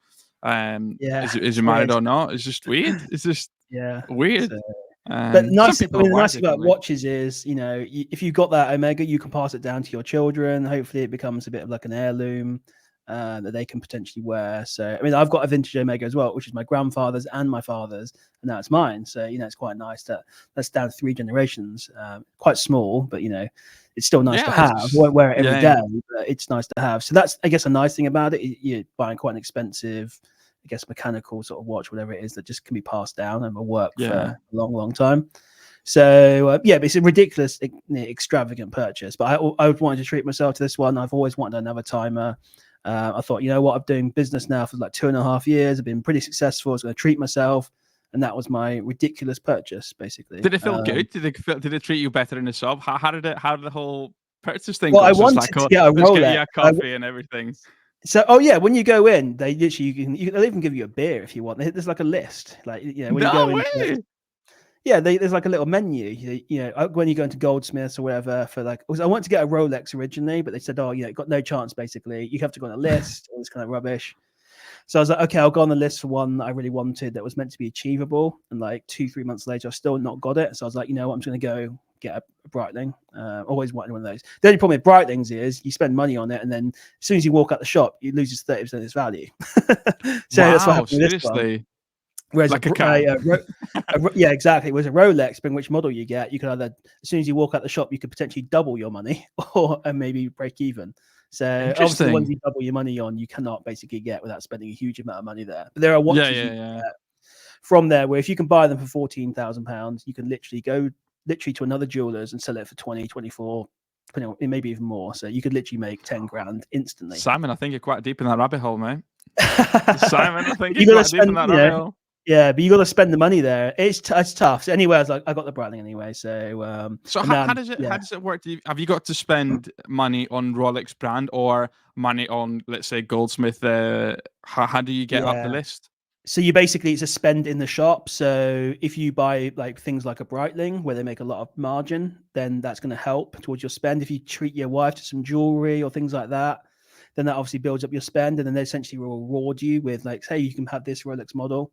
[SPEAKER 1] yeah.
[SPEAKER 2] is
[SPEAKER 1] It's
[SPEAKER 2] he married
[SPEAKER 1] weird.
[SPEAKER 2] or not? It's just weird. It's just
[SPEAKER 1] Yeah.
[SPEAKER 2] weird.
[SPEAKER 1] So, but
[SPEAKER 2] Some
[SPEAKER 1] nice. I
[SPEAKER 2] people
[SPEAKER 1] mean,
[SPEAKER 2] are
[SPEAKER 1] the
[SPEAKER 2] wired
[SPEAKER 1] nice thing about
[SPEAKER 2] differently.
[SPEAKER 1] watches is, you know, if you've got that Omega, you can pass it down to your children. Hopefully, it becomes a bit of like an heirloom that they can potentially wear. So, I mean, I've got a vintage Omega as well, which is my grandfather's and my father's, and now it's mine. So, you know, it's quite nice that that's down 3 generations. Quite small, but you know, it's still nice to
[SPEAKER 2] Yeah,
[SPEAKER 1] have. I won't wear it every
[SPEAKER 2] yeah,
[SPEAKER 1] day, but it's nice to have. So that's, I guess, a nice thing about it. You're buying quite an expensive, I guess, mechanical sort of watch, whatever it is, that just can be passed down and will work for
[SPEAKER 2] yeah.
[SPEAKER 1] a long, long time. So yeah, but it's a ridiculous, extravagant purchase. But I wanted to treat myself to this one. I've always wanted another timer. I thought, you know what, I'm doing business now for like 2.5 years. I've been pretty successful. I was going to treat myself, and that was my ridiculous purchase, basically.
[SPEAKER 2] Did it feel good? Did it treat you better in the shop? How did the whole purchase thing
[SPEAKER 1] Well,
[SPEAKER 2] go?
[SPEAKER 1] I
[SPEAKER 2] So it's like,
[SPEAKER 1] wanted to
[SPEAKER 2] oh,
[SPEAKER 1] get a
[SPEAKER 2] let's get
[SPEAKER 1] Rolex.
[SPEAKER 2] you a coffee and everything.
[SPEAKER 1] So, oh yeah, when you go in, they literally they'll even give you a beer if you want. There's like a list, like, you know, when you go
[SPEAKER 2] No
[SPEAKER 1] in.
[SPEAKER 2] way.
[SPEAKER 1] Yeah, there's like a little menu. You know, when you go into Goldsmiths or whatever for like, I wanted to get a Rolex originally, but they said, oh, you know, got no chance. Basically, you have to go on a list. All this kind of rubbish. So I was like, okay, I'll go on the list for one that I really wanted that was meant to be achievable. And like 2-3 months later, I've still not got it. So I was like, you know what, I'm just going to go get a Breitling. Always wanted one of those. The only problem with Breitlings is you spend money on it, and then as soon as you walk out the shop, it loses 30% of its value. So that's what
[SPEAKER 2] Wow,
[SPEAKER 1] happened with this one.
[SPEAKER 2] seriously?
[SPEAKER 1] Whereas
[SPEAKER 2] Like a car?
[SPEAKER 1] yeah, exactly. Whereas a Rolex, depending which model you get, you can either, as soon as you walk out the shop, you could potentially double your money or and maybe break even. So obviously, the ones
[SPEAKER 2] Interesting.
[SPEAKER 1] you double your money on, you cannot basically get without spending a huge amount of money there. But there are
[SPEAKER 2] Yeah,
[SPEAKER 1] watches you
[SPEAKER 2] yeah,
[SPEAKER 1] can
[SPEAKER 2] yeah.
[SPEAKER 1] get from there where if you can buy them for £14,000, you can literally go to another jeweler's and sell it for 20, 24, maybe even more. So you could literally make 10 grand instantly.
[SPEAKER 2] Simon, I think you're quite deep in that rabbit hole, mate. Simon, I think
[SPEAKER 1] You
[SPEAKER 2] you're
[SPEAKER 1] got to
[SPEAKER 2] quite deep in
[SPEAKER 1] spend,
[SPEAKER 2] that
[SPEAKER 1] you
[SPEAKER 2] rabbit
[SPEAKER 1] know,
[SPEAKER 2] hole.
[SPEAKER 1] yeah, but you got to spend the money there. It's tough. So anyway, I was like, I got the Breitling anyway. So
[SPEAKER 2] So
[SPEAKER 1] and
[SPEAKER 2] how
[SPEAKER 1] then
[SPEAKER 2] does it
[SPEAKER 1] yeah,
[SPEAKER 2] work? Have you got to spend money on Rolex brand or money on, let's say, Goldsmith? How do you get up the
[SPEAKER 1] yeah.
[SPEAKER 2] list?
[SPEAKER 1] So you basically, it's a spend in the shop. So if you buy like things like a Breitling where they make a lot of margin, then that's going to help towards your spend. If you treat your wife to some jewelry or things like that, then that obviously builds up your spend, and then they essentially will reward you with like, hey, you can have this Rolex model,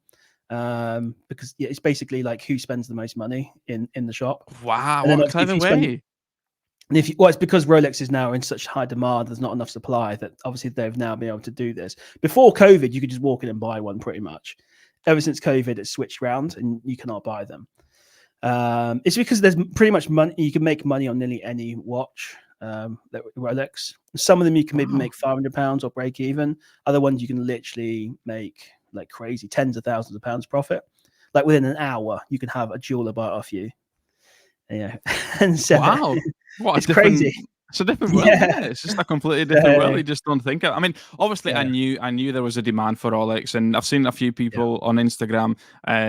[SPEAKER 1] because yeah, it's basically like who spends the most money in the shop.
[SPEAKER 2] Wow,
[SPEAKER 1] And then
[SPEAKER 2] what a
[SPEAKER 1] obviously if
[SPEAKER 2] clever
[SPEAKER 1] you spend,
[SPEAKER 2] way.
[SPEAKER 1] and if you, well, it's because Rolex is now in such high demand. There's not enough supply that obviously they've now been able to do this. Before COVID, you could just walk in and buy one pretty much. Ever since COVID, it's switched around and you cannot buy them. It's because there's pretty much money. You can make money on nearly any watch. That Rolex. Some of them you can maybe
[SPEAKER 2] Wow.
[SPEAKER 1] make £500 or break even. Other ones you can literally make like crazy tens of thousands of pounds profit. Like within an hour, you can have a jeweler buy it off you. Yeah, and so
[SPEAKER 2] Wow. What a
[SPEAKER 1] it's crazy.
[SPEAKER 2] different it's a different world,
[SPEAKER 1] Yeah.
[SPEAKER 2] isn't it? It's just a completely different world.
[SPEAKER 1] So,
[SPEAKER 2] You just don't think of. I mean, obviously
[SPEAKER 1] yeah.
[SPEAKER 2] I knew there was a demand for Rolex, and I've seen a few
[SPEAKER 1] Yeah.
[SPEAKER 2] people on Instagram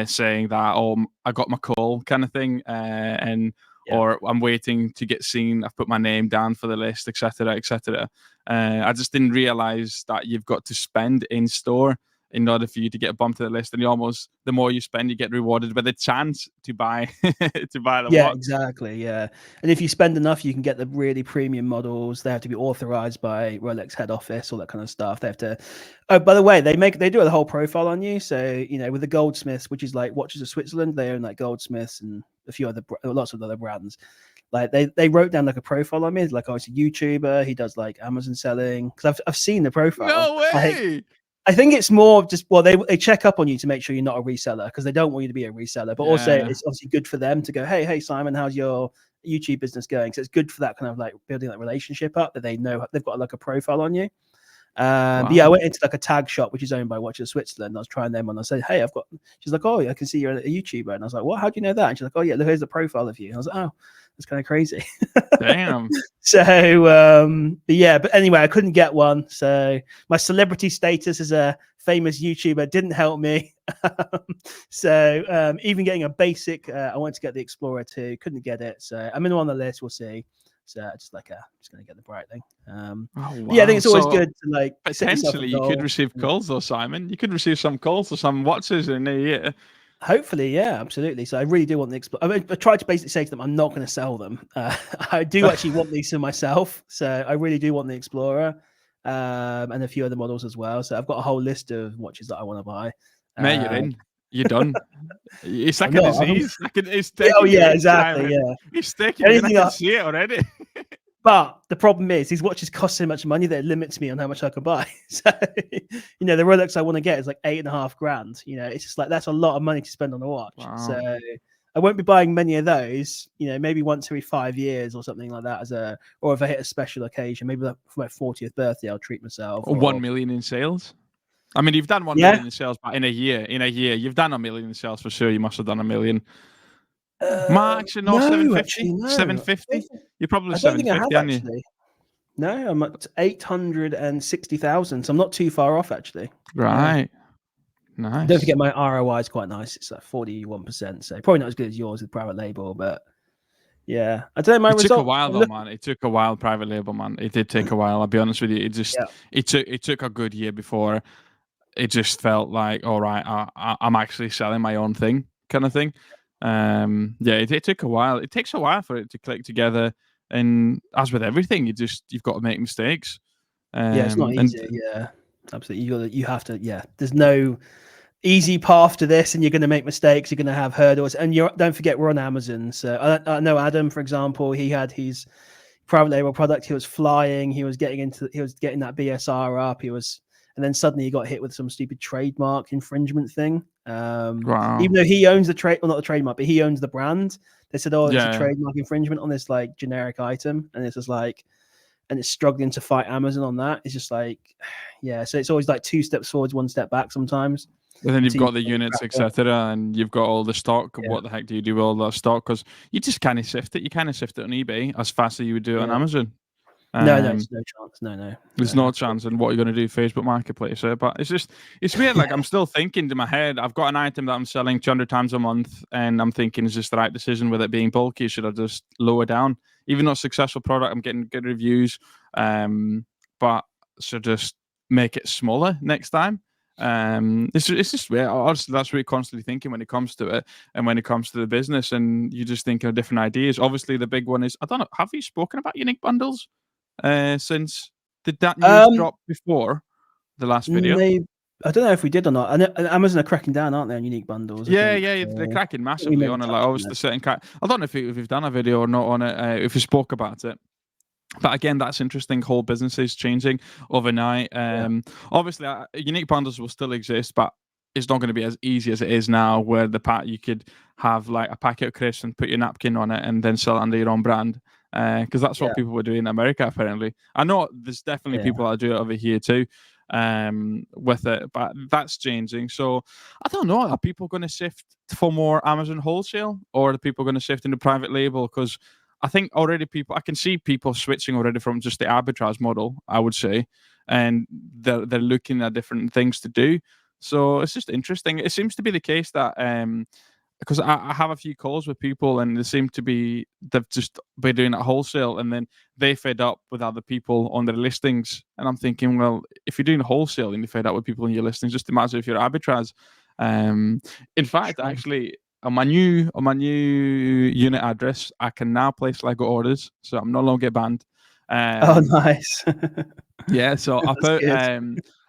[SPEAKER 2] saying that, oh, I got my call kind of thing, and
[SPEAKER 1] Yeah.
[SPEAKER 2] or I'm waiting to get seen. I've put my name down for the list, etc., etc. I just didn't realize that you've got to spend in store in order for you to get a bump to the list, and you almost, the more you spend, you get rewarded with a chance to buy to buy the
[SPEAKER 1] Yeah,
[SPEAKER 2] watch.
[SPEAKER 1] exactly. Yeah. And if you spend enough, you can get the really premium models. They have to be authorized by Rolex head office, all that kind of stuff. They have to, oh, by the way, they do a whole profile on you. So, you know, with the Goldsmiths, which is like Watches of Switzerland, they own like Goldsmiths and a few other, lots of other brands. like they wrote down like a profile on me, like, oh, he's a YouTuber, he does like Amazon selling, because I've seen the profile.
[SPEAKER 2] No way.
[SPEAKER 1] I think it's more just, well, they check up on you to make sure you're not a reseller, because they don't want you to be a reseller, but also it's obviously good for them to go, hey Simon, how's your YouTube business going? So it's good for that kind of like building that relationship up, that they know they've got like a profile on you. Wow. But yeah, I went into like a tag shop which is owned by Watches of Switzerland. I was trying them on. I said, hey, she's like, oh, I can see you're a YouTuber. And I was like, what? How do you know that? And she's like, oh yeah, here's the profile of you. And I was like, oh, that's kind of crazy.
[SPEAKER 2] Damn.
[SPEAKER 1] So but anyway, I couldn't get one. So my celebrity status as a famous YouTuber didn't help me. So even getting a basic, I wanted to get the Explorer 2, couldn't get it. So I'm in on the list. We'll see. So just going to get the bright thing.
[SPEAKER 2] Wow.
[SPEAKER 1] Yeah, I think it's always good to like
[SPEAKER 2] potentially you could receive calls though, Simon. You could receive some calls or some watches in a year.
[SPEAKER 1] Hopefully, yeah, absolutely. So I really do want the Explorer. I tried to basically say to them, I'm not going to sell them. I do actually want these for myself. So I really do want the Explorer, and a few other models as well. So I've got a whole list of watches that I want to buy.
[SPEAKER 2] Mate, you're in. You're done. It's like a disease.
[SPEAKER 1] Exactly. Yeah,
[SPEAKER 2] it's taking. I can see it already.
[SPEAKER 1] But the problem is, these watches cost so much money that it limits me on how much I can buy. So, the Rolex I want to get is like $8,500. It's just like, that's a lot of money to spend on a watch. Wow. So I won't be buying many of those. Maybe once every 5 years or something like that, or if I hit a special occasion, maybe for my 40th birthday, I'll treat myself.
[SPEAKER 2] Or 1 million in sales. I mean, you've done 1 million in sales, but in a year, you've done 1 million in sales for sure. You must have done 1 million. Max, no, 750. 750. You're probably 750, aren't you?
[SPEAKER 1] No, I'm at 860,000. So I'm not too far off, actually.
[SPEAKER 2] Right. Yeah. Nice.
[SPEAKER 1] Don't forget, my ROI is quite nice. It's like 41%. So probably not as good as yours with private label, but yeah, I don't know.
[SPEAKER 2] It took a while though, man. It took a while, private label, man. It did take a while. I'll be honest with you. It took a good year before it just felt like, all right, I'm actually selling my own thing, kind of thing. It took a while. It takes a while for it to click together, and as with everything, you've got to make mistakes.
[SPEAKER 1] It's not easy. Yeah, absolutely. You have to. Yeah, there's no easy path to this, and you're going to make mistakes. You're going to have hurdles, and don't forget we're on Amazon. So I know Adam, for example, he had his private label product. He was flying. He was getting that BSR up. And then suddenly he got hit with some stupid trademark infringement thing.
[SPEAKER 2] Wow.
[SPEAKER 1] Even though he owns not the trademark, but he owns the brand. They said, "Oh, it's a trademark infringement on this like generic item," and it's just like, and it's struggling to fight Amazon on that. It's just like, yeah. So it's always like 2 steps forwards, 1 step back sometimes.
[SPEAKER 2] And then you've got the units, etc., and you've got all the stock. Yeah. What the heck do you do with all that stock? Because you just kind of sift it. You kind of sift it on eBay as fast as you would do it on Amazon.
[SPEAKER 1] No, there's no chance. No.
[SPEAKER 2] There's no chance. And what are you going to do, Facebook Marketplace? But it's weird. Like, I'm still thinking to my head, I've got an item that I'm selling 200 times a month, and I'm thinking, is this the right decision with it being bulky? Should I just lower down? Even though it's a successful product, I'm getting good reviews, but should just make it smaller next time? It's just weird. Honestly, that's what you're constantly thinking when it comes to it, and when it comes to the business, and you just think of different ideas. Obviously, the big one is, I don't know, have you spoken about unique bundles? Since did that news drop before the last video?
[SPEAKER 1] I don't know if we did or not. I know Amazon are cracking down, aren't they, on unique bundles?
[SPEAKER 2] They're cracking massively on it. Like, obviously, certain I don't know if you've done a video or not on it. If you spoke about it. But again, that's interesting. Whole businesses changing overnight. Obviously, unique bundles will still exist, but it's not going to be as easy as it is now, where you could have like a packet of crisps and put your napkin on it and then sell it under your own brand. Because that's what people were doing in America, apparently. I know there's definitely people that do it over here too, with it, but that's changing. So I don't know. Are people going to shift for more Amazon wholesale, or are people going to shift into private label? Because I think already I can see people switching already from just the arbitrage model, I would say, and they're looking at different things to do. So it's just interesting. It seems to be the case that because I have a few calls with people, and they've just been doing it wholesale, and then they fed up with other people on their listings. And I'm thinking, well, if you're doing wholesale and you fed up with people on your listings, just imagine if you're arbitrage. In fact, actually, on my new unit address, I can now place Lego orders, so I'm no longer banned.
[SPEAKER 1] Oh, nice.
[SPEAKER 2] Yeah, so I put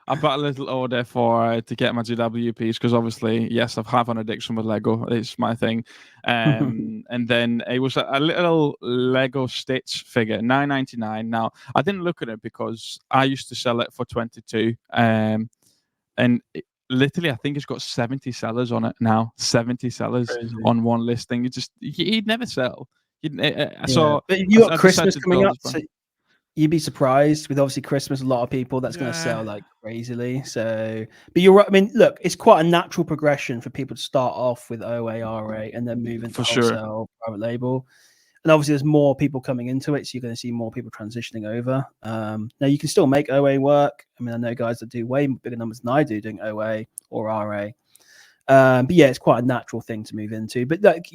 [SPEAKER 2] I put a little order for to get my GW piece because obviously, yes, I have an addiction with Lego. It's my thing. And then it was a little Lego Stitch figure, $9.99. Now I didn't look at it because I used to sell it for 22. And literally, I think it's got 70 sellers on it now. 70 sellers
[SPEAKER 1] Crazy.
[SPEAKER 2] on one listing. You'd never sell.
[SPEAKER 1] So but you got Christmas coming up. So you'd be surprised with obviously Christmas. A lot of people that's going to sell like crazily. So, but you're right. I mean, look, it's quite a natural progression for people to start off with OA, RA, and then move into wholesale, private label. And obviously, there's more people coming into it, so you're going to see more people transitioning over. Now, you can still make OA work. I mean, I know guys that do way bigger numbers than I do doing OA or RA. But yeah, it's quite a natural thing to move into. But like,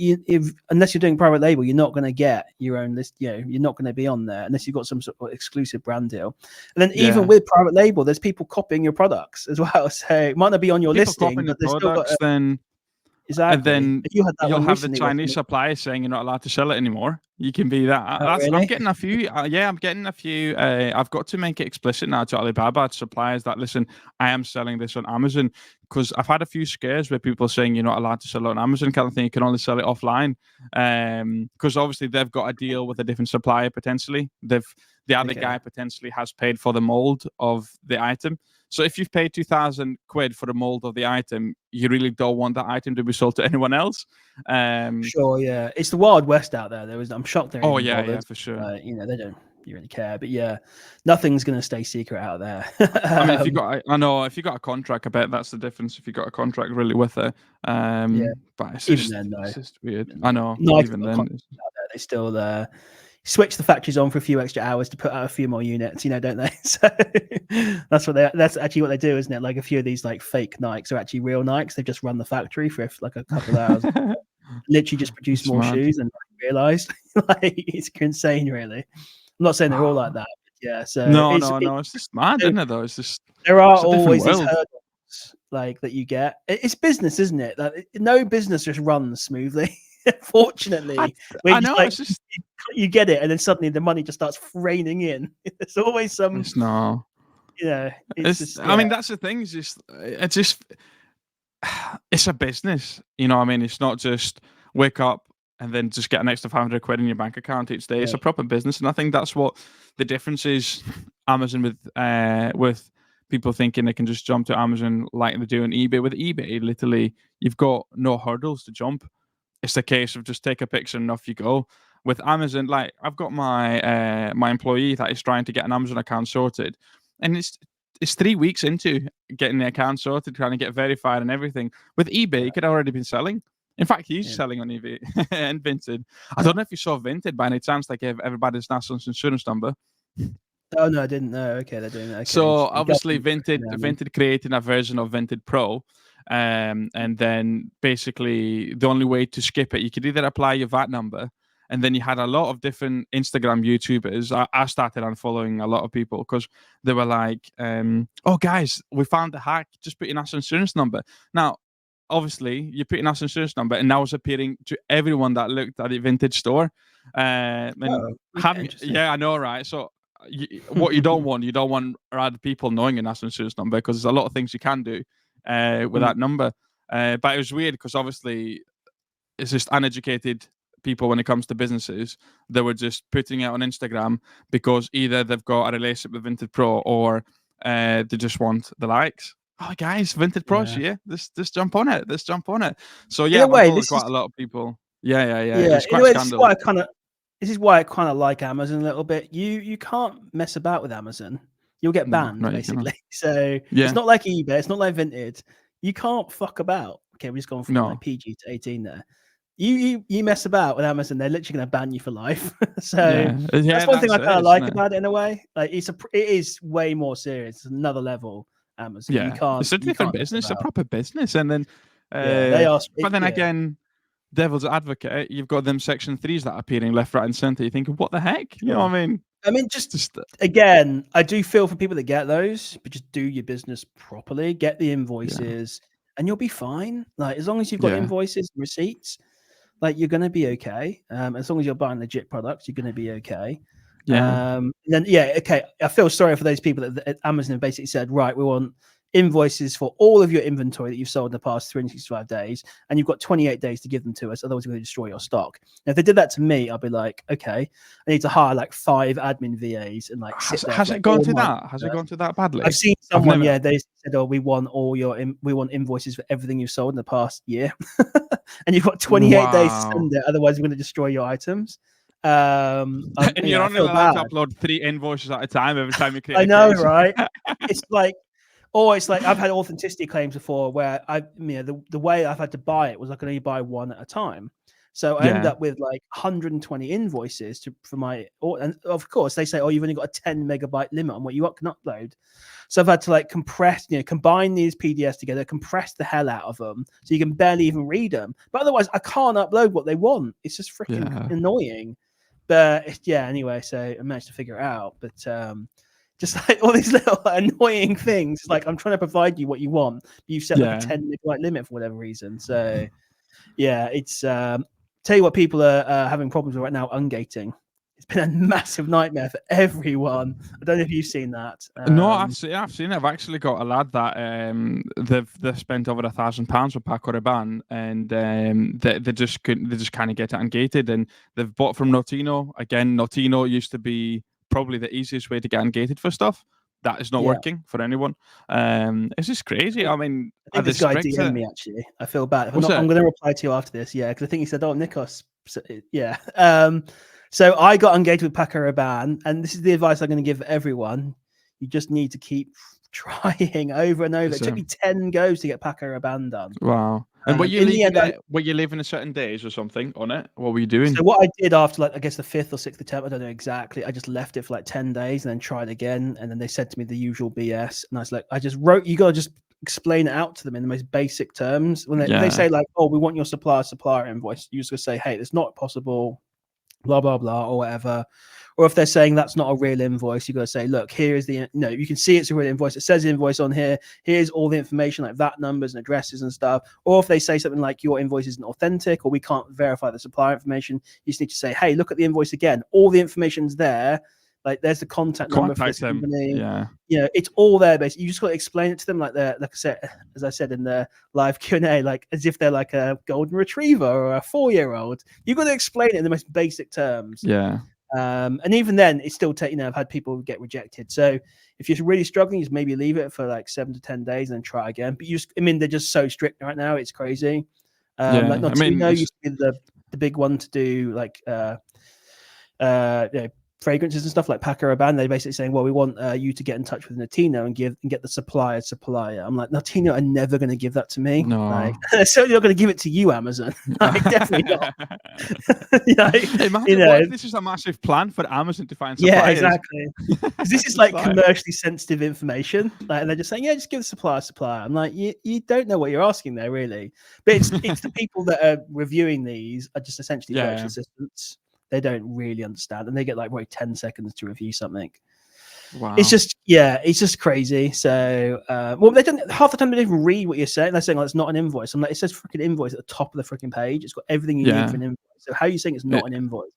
[SPEAKER 1] unless you're doing private label, you're not going to get your own list. You know, you're not going to be on there unless you've got some sort of exclusive brand deal. And then even with private label, there's people copying your products as well. So it might not be on your listing, but there's still got
[SPEAKER 2] then.
[SPEAKER 1] Exactly.
[SPEAKER 2] And then
[SPEAKER 1] you'll
[SPEAKER 2] have the Chinese supplier saying you're not allowed to sell it anymore. You can be that.
[SPEAKER 1] Really?
[SPEAKER 2] I'm getting a few. I'm getting a few. I've got to make it explicit now to Alibaba suppliers that listen, I am selling this on Amazon because I've had a few scares where people saying you're not allowed to sell it on Amazon. Kind of thing. You can only sell it offline. Because obviously they've got a deal with a different supplier potentially. The other guy potentially has paid for the mold of the item. So if you've paid 2,000 quid for the mold of the item, you really don't want that item to be sold to anyone else.
[SPEAKER 1] Sure, yeah, it's the Wild West out there. I'm shocked they're even bothered.
[SPEAKER 2] Yeah, for sure.
[SPEAKER 1] You know, they don't really care, but yeah, nothing's going to stay secret out there.
[SPEAKER 2] I mean, if you got a contract, I bet that's the difference. If you got a contract really with it, but it's just weird. I know. Even then,
[SPEAKER 1] they still switch the factories on for a few extra hours to put out a few more units, you know, don't they? So that's actually what they do, isn't it? Like a few of these like fake Nikes are actually real Nikes. They've just run the factory for like a couple of hours, literally just produce more shoes and realized like it's insane, really. I'm not saying they're all like that, but yeah. So
[SPEAKER 2] no, it's just mad, isn't it? Though it's just
[SPEAKER 1] there are always these hurdles like that you get. It's business, isn't it? Like no business just runs smoothly. Fortunately,
[SPEAKER 2] I know it's just
[SPEAKER 1] you get it, and then suddenly the money just starts raining in. There's always some.
[SPEAKER 2] It's no.
[SPEAKER 1] Yeah,
[SPEAKER 2] I mean, that's the thing. It's a business. You know what I mean? It's not just wake up and then just get an extra 500 quid in your bank account each day. It's a proper business, and I think that's what the difference is. Amazon with people thinking they can just jump to Amazon like they do on eBay. With eBay, literally, you've got no hurdles to jump. It's a case of just take a picture and off you go. With Amazon, like I've got my my employee that is trying to get an Amazon account sorted, and it's 3 weeks into getting the account sorted, trying to get verified and everything. With eBay, he could have already been selling. In fact, he's selling on eBay and Vinted. I don't know if you saw Vinted by any chance. They gave everybody's national insurance number.
[SPEAKER 1] Oh no, I didn't know. Okay, they're doing that. Okay.
[SPEAKER 2] So obviously, Vinted created a version of Vinted Pro. And then basically the only way to skip it, you could either apply your VAT number, and then you had a lot of different Instagram YouTubers. I started unfollowing a lot of people because they were like, oh guys, we found the hack, just put your national insurance number. Now, obviously, you put your national insurance number, and now it's appearing to everyone that looked at the Vintage store. I know, right? So what you don't want are other people knowing your national insurance number, because there's a lot of things you can do with that number. But it was weird because obviously it's just uneducated people when it comes to businesses. They were just putting it on Instagram because either they've got a relationship with Vinted Pro or they just want the likes. Oh, guys, Vinted Pro, let's jump on it. Let's jump on it. So yeah, quite a lot of people. Yeah. It's quite scandalous.
[SPEAKER 1] This is why I kind of like Amazon a little bit. You can't mess about with Amazon. You'll get banned, basically. So it's not like eBay. It's not like Vinted. You can't fuck about. Okay, we're just going from like PG to 18 there. You mess about with Amazon, they're literally going to ban you for life. So that's one thing I kind of like about it in a way. Like it is way more serious. It's another level. Amazon.
[SPEAKER 2] Yeah, it's a different business, a proper business, and then
[SPEAKER 1] they are.
[SPEAKER 2] But then again, devil's advocate, you've got them Section 3s that are appearing left, right, and centre. You think, what the heck? You know what I mean?
[SPEAKER 1] I mean, just again, I do feel for people that get those, but just do your business properly, get the invoices, and you'll be fine. Like as long as you've got invoices, receipts, like you're going to be okay. As long as you're buying legit products, you're going to be okay. And then okay, I feel sorry for those people that Amazon have basically said, right, we want invoices for all of your inventory that you've sold in the past 365 days, and you've got 28 days to give them to us, otherwise we're going to destroy your stock. Now, if they did that to me, I'd be like, okay, I need to hire like 5 admin VAs and like sit there.
[SPEAKER 2] Has it gone to that? Has it gone to that badly?
[SPEAKER 1] I've seen someone, they said, oh, we want invoices for everything you've sold in the past year, and you've got 28 days to send it, otherwise we're going to destroy your items.
[SPEAKER 2] And you're only allowed to upload 3 invoices at a time every time you create.
[SPEAKER 1] I know, right? It's like I've had authenticity claims before where the way I've had to buy it was I could only buy 1 at a time. So I ended up with like 120 invoices for my, and of course they say, oh, you've only got a 10 megabyte limit on what you can upload. So I've had to like combine these PDFs together, compress the hell out of them so you can barely even read them. But otherwise I can't upload what they want. It's just freaking annoying. But anyway, so I managed to figure it out. But just like all these little annoying things, like I'm trying to provide you what you want, but you've set like a 10 megabyte limit for whatever reason. So it's tell you what people are having problems with right now, ungating. It's been a massive nightmare for everyone. I don't know if you've seen that.
[SPEAKER 2] No, I've seen it. I've actually got a lad that they've spent over £1,000 with Paco Rabanne, and they just kind of get it ungated, and they've bought from Notino. Again, Notino used to be probably the easiest way to get ungated for stuff. That is not working for anyone. It's just crazy. I mean,
[SPEAKER 1] I think this guy DM'd me actually. I feel bad. I'm going to reply to you after this. Yeah, because I think he said, "Oh, Nikos." So I got engaged with Paco Rabanne, and this is the advice I'm going to give everyone. You just need to keep trying over and over. It took me 10 goes to get Paco Rabanne done.
[SPEAKER 2] Wow. And were you leaving a certain days or something on it? What were you doing?
[SPEAKER 1] So what I did after, like, I guess the 5th or 6th attempt, I don't know exactly. I just left it for like 10 days and then tried again. And then they said to me the usual BS. And I was like, I just wrote, you got to just explain it out to them in the most basic terms. When they say like, oh, we want your supplier invoice, you just go say, hey, it's not possible, blah, blah, blah, or whatever. Or if they're saying that's not a real invoice, you got to say, look, here is the, you can see it's a real invoice. It says invoice on here. Here's all the information like VAT numbers and addresses and stuff. Or if they say something like your invoice isn't authentic or we can't verify the supplier information, you just need to say, hey, look at the invoice again. All the information's there. Like there's the contact number for this company. It's all there. Basically, you just got to explain it to them like as I said in the live Q&A, like as if they're like a golden retriever or a 4-year-old. You've got to explain it in the most basic terms.
[SPEAKER 2] Yeah.
[SPEAKER 1] And even then, it's still I've had people get rejected. So if you're really struggling, just maybe leave it for like 7 to 10 days and then try again. But they're just so strict right now. It's crazy. Like Notino used to be the big one to do like fragrances and stuff like Paco Rabanne. They're basically saying, well, we want you to get in touch with Notino and get the supplier. I'm like, Notino are never going to give that to me.
[SPEAKER 2] No,
[SPEAKER 1] like, they're certainly not going to give it to you, Amazon. Like, definitely not.
[SPEAKER 2] Imagine this is a massive plan for Amazon to find suppliers.
[SPEAKER 1] Yeah, exactly. Because this is like commercially sensitive information, like, and they're just saying, yeah, just give the supplier. I'm like, you don't know what you're asking there, really. But it's the people that are reviewing these are just essentially virtual assistants. They don't really understand, and they get like 10 seconds to review something.
[SPEAKER 2] Wow.
[SPEAKER 1] It's just crazy. So, they don't, half the time they don't even read what you're saying. They're saying, like, it's not an invoice. I'm like, it says freaking invoice at the top of the freaking page. It's got everything you need for an invoice. So how are you saying it's not an invoice?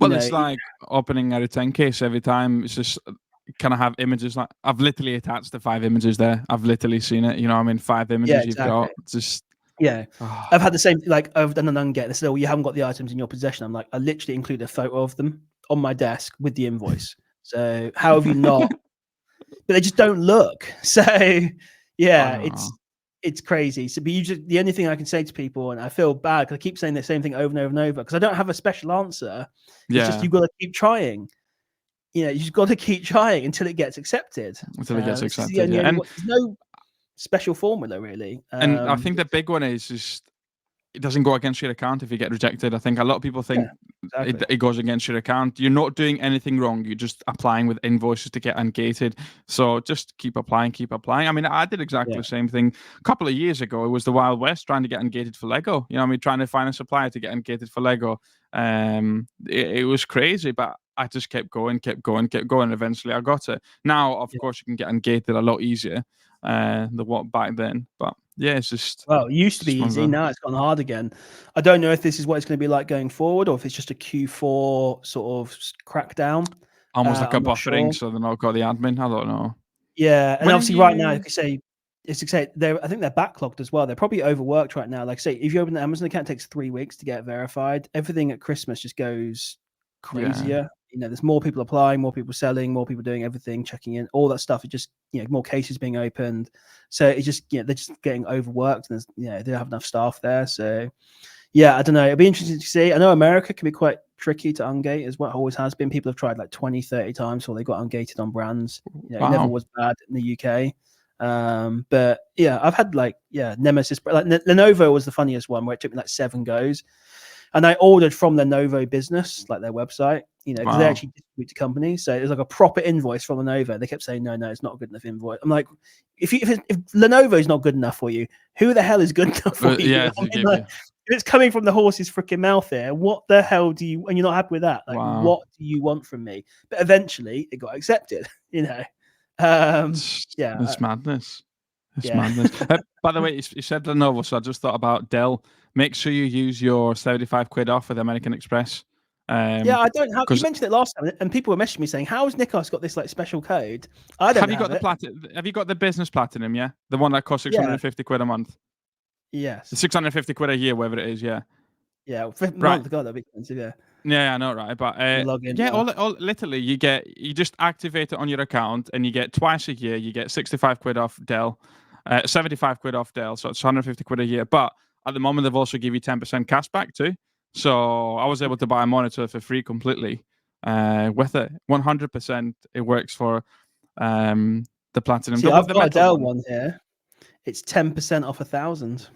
[SPEAKER 2] Well, it's like opening a return case every time. It's just, can I have images? Like, I've literally attached the 5 images there. I've literally seen it. 5 images you've got. It's just.
[SPEAKER 1] Yeah, I've had the same, like, I've done an unget. They said, oh, you haven't got the items in your possession. I'm like, I literally include a photo of them on my desk with the invoice. So how have you not? But they just don't look. So it's crazy. So, but the only thing I can say to people, and I feel bad because I keep saying the same thing over and over and over because I don't have a special answer. It's just you've got to keep trying. You've got to keep trying until it gets accepted. There's no special formula, really.
[SPEAKER 2] And I think the big one is just it doesn't go against your account if you get rejected. I think a lot of people think it goes against your account. You're not doing anything wrong. You're just applying with invoices to get ungated. So just keep applying. I mean, I did exactly the same thing a couple of years ago. It was the Wild West trying to get ungated for Lego. Trying to find a supplier to get ungated for Lego. It was crazy, but I just kept going. Eventually I got it. Now, of course, you can get ungated a lot easier than what back then. But yeah, it's just.
[SPEAKER 1] Well, it used to be easy. Now it's gotten hard again. I don't know if this is what it's going to be like going forward or if it's just a Q4 sort of crackdown.
[SPEAKER 2] Almost like a
[SPEAKER 1] I'm not
[SPEAKER 2] buffering,
[SPEAKER 1] sure.
[SPEAKER 2] so they're not got the admin. I don't know.
[SPEAKER 1] Yeah, and obviously right now, like I say, it's to say I think they're backlogged as well. They're probably overworked right now. Like I say, if you open the Amazon account, it takes 3 weeks to get verified. Everything at Christmas just goes crazier. There's more people applying, more people selling, more people doing everything, checking in, all that stuff. It just more cases being opened. So it's just they're just getting overworked, and there's they don't have enough staff there. So yeah, I don't know. It'll be interesting to see. I know America can be quite tricky to ungate, as what always has been. People have tried like 20, 30 times before they got ungated on brands. It never was bad in the UK. But yeah, I've had Nemesis, like Lenovo was the funniest one, where it took me like 7 goes. And I ordered from Lenovo Business, like their website, because they actually distribute to companies. So it was like a proper invoice from Lenovo. They kept saying, no, it's not a good enough invoice. I'm like, if Lenovo is not good enough for you, who the hell is good enough for you?
[SPEAKER 2] Yeah,
[SPEAKER 1] if it's coming from the horse's freaking mouth here, what the hell do you, and you're not happy with that? Like, what do you want from me? But eventually it got accepted, Yeah.
[SPEAKER 2] It's madness. It's madness. By the way, you said Lenovo, so I just thought about Dell. Make sure you use your 75 quid off with American Express.
[SPEAKER 1] Yeah, I don't have. You mentioned it last time, and people were messaging me saying, "How has Nikos got this like special code?" I don't.
[SPEAKER 2] Have you got the business platinum? Yeah, the one that costs 650 quid a month.
[SPEAKER 1] Yes,
[SPEAKER 2] 650 quid a year, whatever it is. Yeah.
[SPEAKER 1] Yeah, for month. God, that'd be expensive. Yeah.
[SPEAKER 2] Yeah, I know, right? But literally, you just activate it on your account, and you get twice a year. You get 65 quid off Dell, 75 quid off Dell, so it's 150 quid a year. But at the moment, they've also give you 10% cash back too. So I was able to buy a monitor for free completely with it. 100%, it works for the platinum.
[SPEAKER 1] See, I've got a Dell one here. It's 10% off 1,000.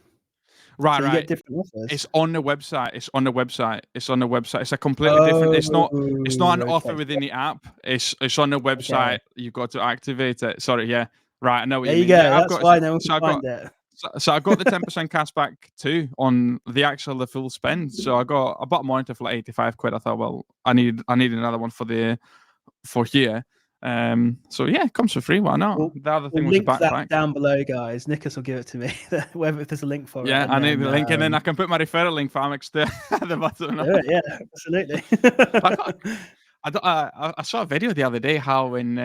[SPEAKER 2] Right,
[SPEAKER 1] so you get different offers.
[SPEAKER 2] It's on the website. It's on the website. It's a completely different. It's not an offer within the app. It's on the website. You've got to activate it. Sorry, yeah. Right, I know what you mean.
[SPEAKER 1] There you
[SPEAKER 2] go.
[SPEAKER 1] Yeah, that's why no one can find it.
[SPEAKER 2] So I got the 10% cash back too on the full spend. So I bought a monitor for like 85 quid. I thought, well, I need another one for here. So yeah, it comes for free. Why not? The other thing was a backpack.
[SPEAKER 1] That down below, guys. Nikos will give it to me. Whether if there's a link for it.
[SPEAKER 2] Yeah, I need the link, and then I can put my referral link for Amex at the bottom.
[SPEAKER 1] Yeah, absolutely.
[SPEAKER 2] I saw a video the other day how in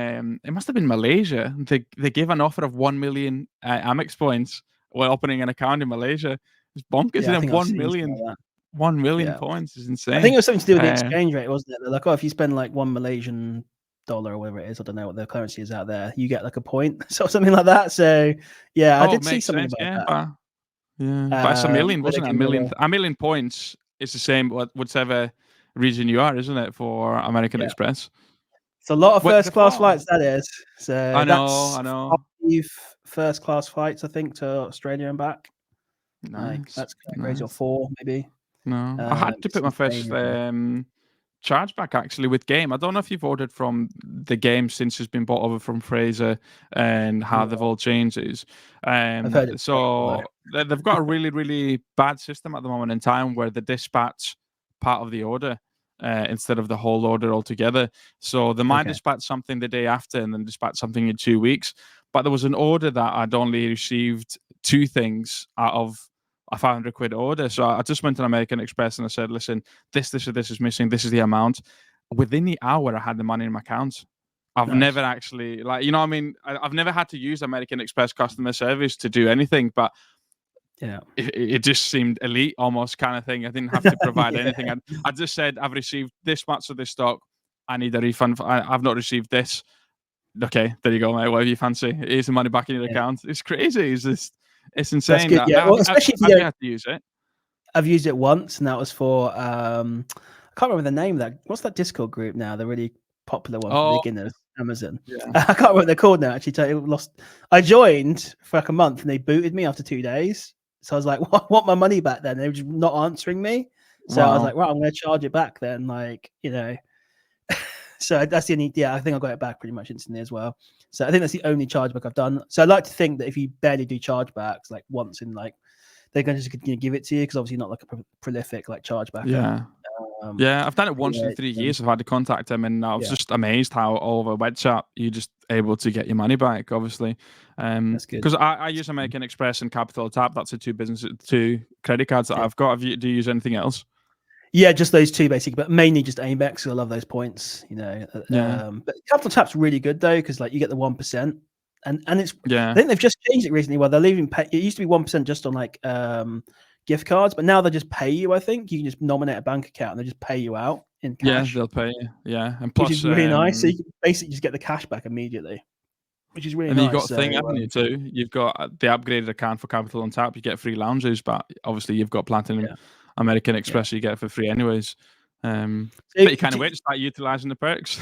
[SPEAKER 2] it must have been Malaysia, they gave an offer of 1 million Amex points while opening an account in Malaysia. It's bonkers.
[SPEAKER 1] Yeah,
[SPEAKER 2] 1 million points is insane.
[SPEAKER 1] I think it was something to do with the exchange rate, wasn't it? They're like, if you spend like $1 Malaysian or whatever it is, I don't know what the currency is out there, you get like a point, so something like that. So yeah, I did see something about that.
[SPEAKER 2] But it's a million, wasn't it? A million points is the same whatever region you are, isn't it, for American Express?
[SPEAKER 1] It's a lot of first class flights, that is. So
[SPEAKER 2] I know.
[SPEAKER 1] 5 first class flights, I think, to Australia and back.
[SPEAKER 2] Nice.
[SPEAKER 1] That's crazy, or 4 maybe.
[SPEAKER 2] No, I had to put my first chargeback actually with Game. I don't know if you've ordered from the Game since it's been bought over from Fraser and how they've all changes. So they've got a really, really bad system at the moment in time where they dispatch part of the order instead of the whole order altogether. So they might dispatch something the day after and then dispatch something in 2 weeks. But there was an order that I'd only received 2 things out of a 500 quid order. So I just went to American Express and I said, listen, this is missing. This is the amount. Within the hour, I had the money in my account. I've never actually, I've never had to use American Express customer service to do anything, but it just seemed elite almost kind of thing. I didn't have to provide anything. I just said, I've received this much of this stock. I need a refund. I've not received this. Okay, there you go, mate. Whatever you fancy. Here's the money back in your account. It's crazy. It's insane.
[SPEAKER 1] That's good, well, especially if you
[SPEAKER 2] have to use it.
[SPEAKER 1] I've used it once, and that was for I can't remember the name of that. What's that Discord group now? The really popular one for beginners, Amazon. I can't remember what they're called now. Actually, I joined for like a month, and they booted me after 2 days. So I was like, well, I want my money back. Then they were just not answering me. So I was like, well, I'm going to charge it back then. So that's the only, I think I got it back pretty much instantly as well. So I think that's the only chargeback I've done. So I like to think that if you barely do chargebacks, like once in they're going to just give it to you because obviously not like a prolific chargeback.
[SPEAKER 2] I've done it once in 3 years. I've had to contact them, and I was just amazed how all over web chat you're just able to get your money back. Obviously,
[SPEAKER 1] that's good
[SPEAKER 2] because I use American Express and Capital Tap. That's the 2 credit cards that I've got. Do you use anything else?
[SPEAKER 1] Yeah, just those two basically, but mainly just Amex. I love those points, you know. But Capital Tap's really good though, because like you get the 1%, and it's I think they've just changed it recently. Where they're leaving it used to be 1% just on like gift cards, but now they just pay you. I think you can just nominate a bank account and they just pay you out in cash.
[SPEAKER 2] Yeah, they'll pay you. Yeah, and plus,
[SPEAKER 1] which is really nice. So you can basically just get the cash back immediately, which is really nice.
[SPEAKER 2] And you've got a thing, haven't you, too? You've got the upgraded account for Capital on Tap. You get free lounges, but obviously you've got Platinum American Express. So you get it for free anyways. But you kind of wait to start utilizing the perks.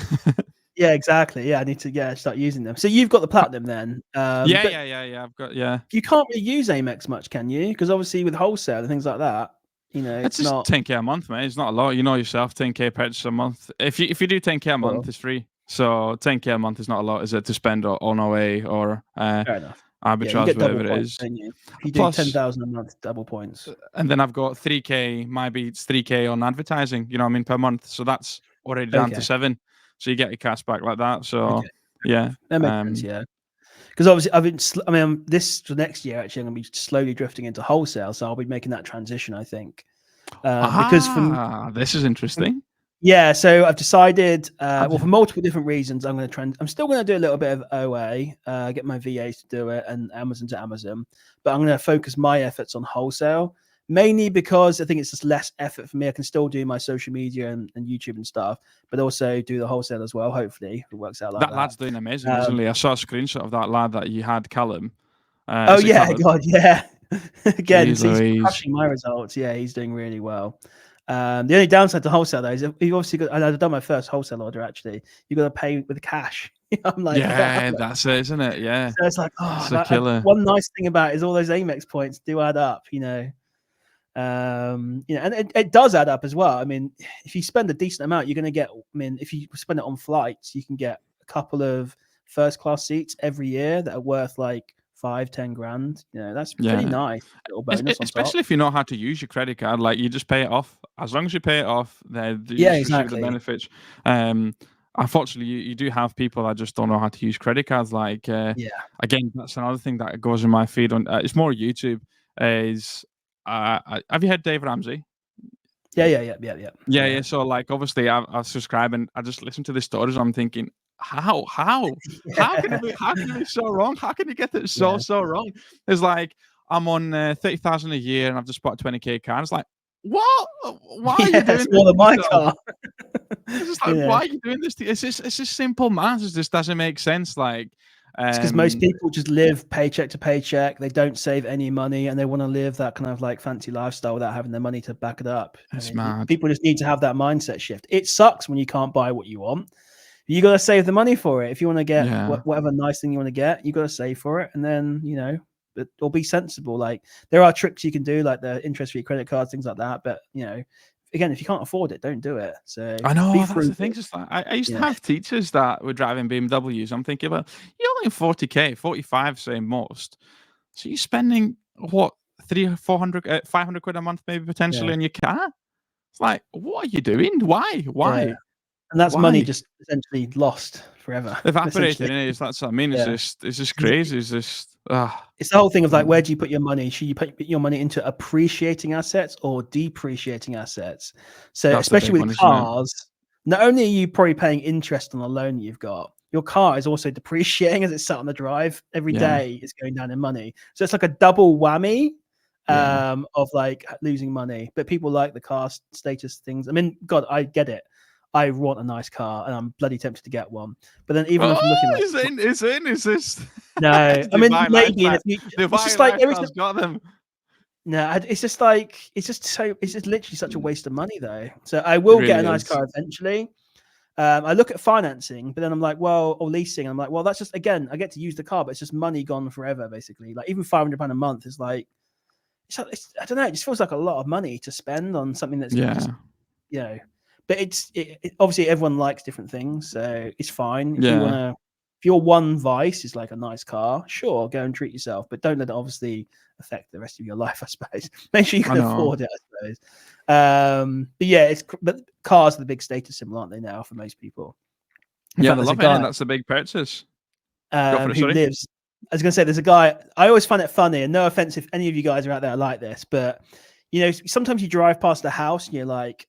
[SPEAKER 1] Yeah, exactly. Yeah, I need to start using them. So you've got the Platinum then.
[SPEAKER 2] Yeah. I've got You
[SPEAKER 1] can't really use Amex much, can you? Because obviously with wholesale and things like that, you know,
[SPEAKER 2] it's just
[SPEAKER 1] not
[SPEAKER 2] 10K a month, mate. It's not a lot. You know yourself, 10K purchase a month. If you do 10K a month, it's free. So 10K a month is not a lot, is it, to spend on away or
[SPEAKER 1] fair enough.
[SPEAKER 2] arbitrage, whatever it is.
[SPEAKER 1] If you do 10,000 a month, double points.
[SPEAKER 2] And then I've got 3K, my beats 3K on advertising, you know what I mean, per month. So that's already down to 7. So you get your cash back like that. So yeah.
[SPEAKER 1] That makes sense, yeah. Because obviously, this for next year, actually, I'm going to be slowly drifting into wholesale. So I'll be making that transition, I think. Because
[SPEAKER 2] this is interesting.
[SPEAKER 1] Yeah, so I've decided, for multiple different reasons, I'm still going to do a little bit of OA, get my VAs to do it, and Amazon to Amazon, but I'm going to focus my efforts on wholesale, mainly because I think it's just less effort for me. I can still do my social media and YouTube and stuff, but also do the wholesale as well, hopefully, if it works out like that.
[SPEAKER 2] That lad's doing amazing, isn't he? I saw a screenshot of that lad that you had, Callum.
[SPEAKER 1] God, yeah. Again, he's crushing my results. Yeah, he's doing really well. The only downside to wholesale though is you've obviously got, and I've done my first wholesale order actually, you've got to pay with cash. I'm like,
[SPEAKER 2] that's it, isn't it? Yeah.
[SPEAKER 1] So it's like, it's a killer. One nice thing about it is all those Amex points do add up, you know. And it does add up as well. I mean, if you spend a decent amount, you're going to get, if you spend it on flights, you can get a couple of first class seats every year that are worth like 5-10 grand. You know, that's pretty nice. Little bonus
[SPEAKER 2] especially if you know how to use your credit card. Like, you just pay it off. As long as you pay it off, then you receive the benefits. Unfortunately, you do have people that just don't know how to use credit cards. Like, again, that's another thing that goes in my feed on. It's more YouTube. Is have you heard Dave Ramsey?
[SPEAKER 1] Yeah.
[SPEAKER 2] So, like, obviously, I subscribe and I just listen to the stories. I'm thinking, how can it be so wrong? How can you get it so wrong? It's like, I'm on 30,000 a year and I've just bought a 20K car. It's like, what? Why are you doing this?
[SPEAKER 1] More than my car.
[SPEAKER 2] It's just like, why are you doing this? It's just simple math. It just doesn't make sense. Like,
[SPEAKER 1] it's because most people just live paycheck to paycheck. They don't save any money and they want to live that kind of like fancy lifestyle without having their money to back it up.
[SPEAKER 2] It's mad.
[SPEAKER 1] People just need to have that mindset shift. It sucks when you can't buy what you want. You got to save the money for it. If you want to get whatever nice thing you want to get, you got to save for it. And then, you know, it'll be sensible. Like, there are tricks you can do, like the interest-free credit cards, things like that. But, you know, again, if you can't afford it, don't do it. So
[SPEAKER 2] I know that's the thing. Just like, I used to have teachers that were driving BMWs. I'm thinking, well, you're only 40K, 45, say most. So you're spending what, 300-400, 500 quid a month, maybe potentially on your car. It's like, what are you doing? Why?
[SPEAKER 1] Yeah. And that's money just essentially lost forever.
[SPEAKER 2] Evaporated. That's what I mean. It's just crazy. It's just
[SPEAKER 1] it's the whole thing of like, where do you put your money? Should you put your money into appreciating assets or depreciating assets? So that's especially with cars, not only are you probably paying interest on the loan you've got, your car is also depreciating as it's sat on the drive. Every day it's going down in money. So it's like a double whammy of like losing money. But people like the car status things. I mean, God, I get it. I want a nice car and I'm bloody tempted to get one. But then even if I'm looking like
[SPEAKER 2] is this
[SPEAKER 1] no, I mean maybe in the future. It's just like everything's
[SPEAKER 2] got them.
[SPEAKER 1] No, it's just literally such a waste of money though. So I will get a nice car eventually. I look at financing, but then I'm like, or leasing. I'm like, well, that's just, again, I get to use the car, but it's just money gone forever, basically. Like even £500 a month is like, I don't know, it just feels like a lot of money to spend on something that's just, you know. But it's obviously everyone likes different things, so it's fine. If your one vice is like a nice car, sure, go and treat yourself, but don't let it obviously affect the rest of your life. I suppose make sure you can afford it. I suppose. But cars are the big status symbol, aren't they now for most people?
[SPEAKER 2] In fact, the guy, that's a big purchase.
[SPEAKER 1] Who lives? I was going to say, there's a guy. I always find it funny, and no offense if any of you guys are out there like this, but you know, sometimes you drive past a house and you're like,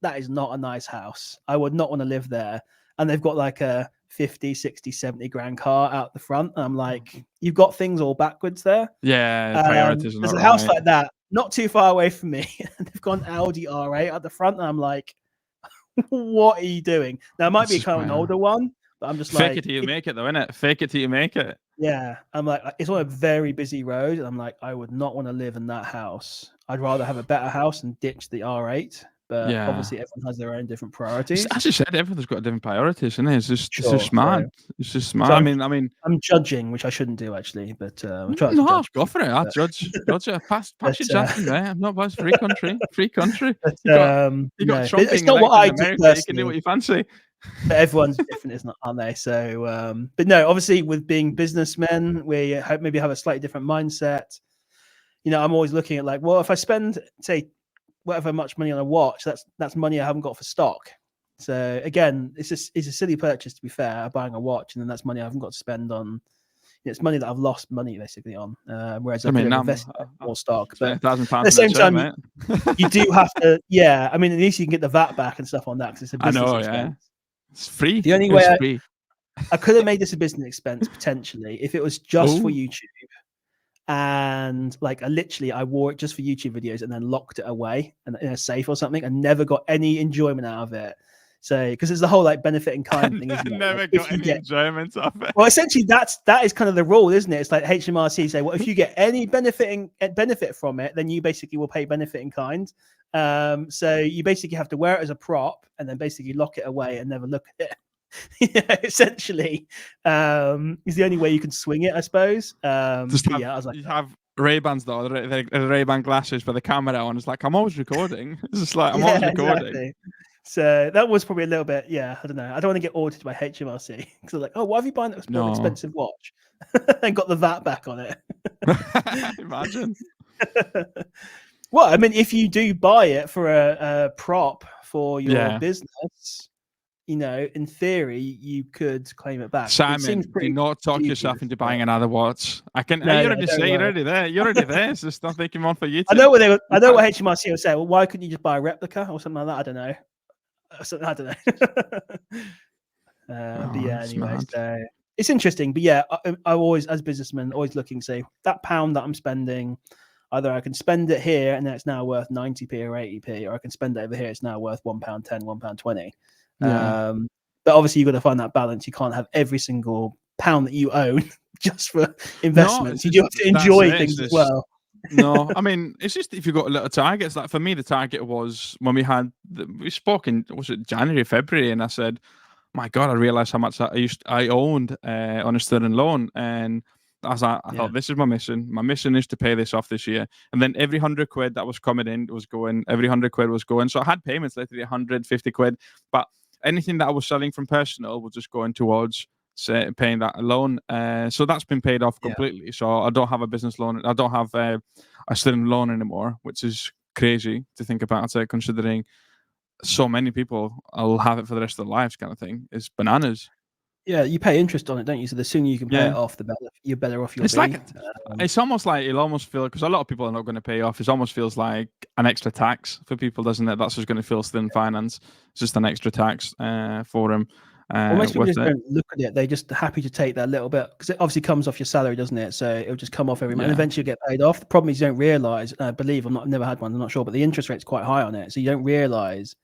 [SPEAKER 1] that is not a nice house. I would not want to live there. And they've got like a 50, 60, 70 grand car out the front. And I'm like, you've got things all backwards there.
[SPEAKER 2] Yeah, priorities are not
[SPEAKER 1] there's a
[SPEAKER 2] right.
[SPEAKER 1] house like that, not too far away from me. And they've got an Audi R8 at the front. And I'm like, what are you doing? Now, it might be kind of an older one, but I'm just
[SPEAKER 2] fake
[SPEAKER 1] like,
[SPEAKER 2] it till you make it, though, innit? Fake it till you make it.
[SPEAKER 1] Yeah, I'm like, it's on a very busy road, and I'm like, I would not want to live in that house. I'd rather have a better house and ditch the R8. But obviously, everyone has their own different priorities.
[SPEAKER 2] As you said, everyone's got different priorities, isn't it? It's just mad. It's just mad.
[SPEAKER 1] So
[SPEAKER 2] I mean,
[SPEAKER 1] I'm judging, which I shouldn't do actually, but I'm trying
[SPEAKER 2] no,
[SPEAKER 1] to judge.
[SPEAKER 2] Go for it. I judge. Pass your judgment, right? I'm not biased. Free country. You got Trump
[SPEAKER 1] it's not what I do personally.
[SPEAKER 2] You can do what you fancy.
[SPEAKER 1] But everyone's different, aren't they? So, but no, obviously, with being businessmen, we maybe have a slightly different mindset. I'm always looking at like, well, if I spend, say, whatever much money on a watch, that's money I haven't got for stock. So again, it's a silly purchase, to be fair, buying a watch, and then that's money I haven't got to spend on. It's money that I've lost money basically on. Whereas I could have invested more stock. But
[SPEAKER 2] £1,000
[SPEAKER 1] at the same time, you do have to. Yeah, I mean, at least you can get the VAT back and stuff on that because it's a business expense.
[SPEAKER 2] It's free.
[SPEAKER 1] The only way I could have made this a business expense potentially if it was just for YouTube. And like I wore it just for YouTube videos and then locked it away in a safe or something and never got any enjoyment out of it. So because it's the whole like benefit in kind thing, isn't it?
[SPEAKER 2] Never got any enjoyment of it.
[SPEAKER 1] Well, essentially that is kind of the rule, isn't it? It's like HMRC say, well, if you get any benefit from it, then you basically will pay benefit in kind. So you basically have to wear it as a prop and then basically lock it away and never look at it. Essentially, is the only way you can swing it, I suppose. I was like,
[SPEAKER 2] you have Ray-Bans though, the Ray-Ban glasses with the camera on. It's like I'm always recording. It's just like I'm always recording.
[SPEAKER 1] Exactly. So that was probably a little bit, I don't know. I don't want to get audited by HMRC because like, oh, why have you bought an expensive watch and got the VAT back on it?
[SPEAKER 2] Imagine.
[SPEAKER 1] Well, I mean, if you do buy it for a prop for your business, in theory, you could claim it back.
[SPEAKER 2] Simon, do not talk yourself into buying another watch. You're already there. You're already there. It's just not thinking one for you.
[SPEAKER 1] I know what HMRC will say. Well, why couldn't you just buy a replica or something like that? I don't know. But yeah, anyway, so it's interesting. But yeah, I always, as a businessman, always looking to say that pound that I'm spending, either I can spend it here and then it's now worth 90p or 80p, or I can spend it over here, it's now worth £1.10, £1.20. But obviously you've got to find that balance. You can't have every single pound that you own just for investments. You do have to enjoy things as well.
[SPEAKER 2] No, I mean, it's just if you've got little targets. Like for me, the target was when we spoke in, was it January, February, and I said, my God, I realized how much I owned on a student loan. And I thought, this is my mission. My mission is to pay this off this year. And then every £100 that was coming in was going, every £100 was going. So I had payments, literally 150 quid. But anything that I was selling from personal was just going towards paying that loan. So that's been paid off completely. So I don't have a business loan. I don't have a student loan anymore, which is crazy to think about it, considering so many people will have it for the rest of their lives kind of thing. It's bananas.
[SPEAKER 1] Yeah, you pay interest on it, don't you? So the sooner you can pay it off, the better. You're better off you'll be.
[SPEAKER 2] It's almost like it'll almost feel, because a lot of people are not going to pay off. It almost feels like an extra tax for people, doesn't it? That's just going to feel still in finance. It's just an extra tax for them.
[SPEAKER 1] Well, most people just don't look at it. They're just happy to take that little bit because it obviously comes off your salary, doesn't it? So it'll just come off every month and eventually you get paid off. The problem is you don't realise, I believe, I've never had one, I'm not sure, but the interest rate's quite high on it. So you don't realise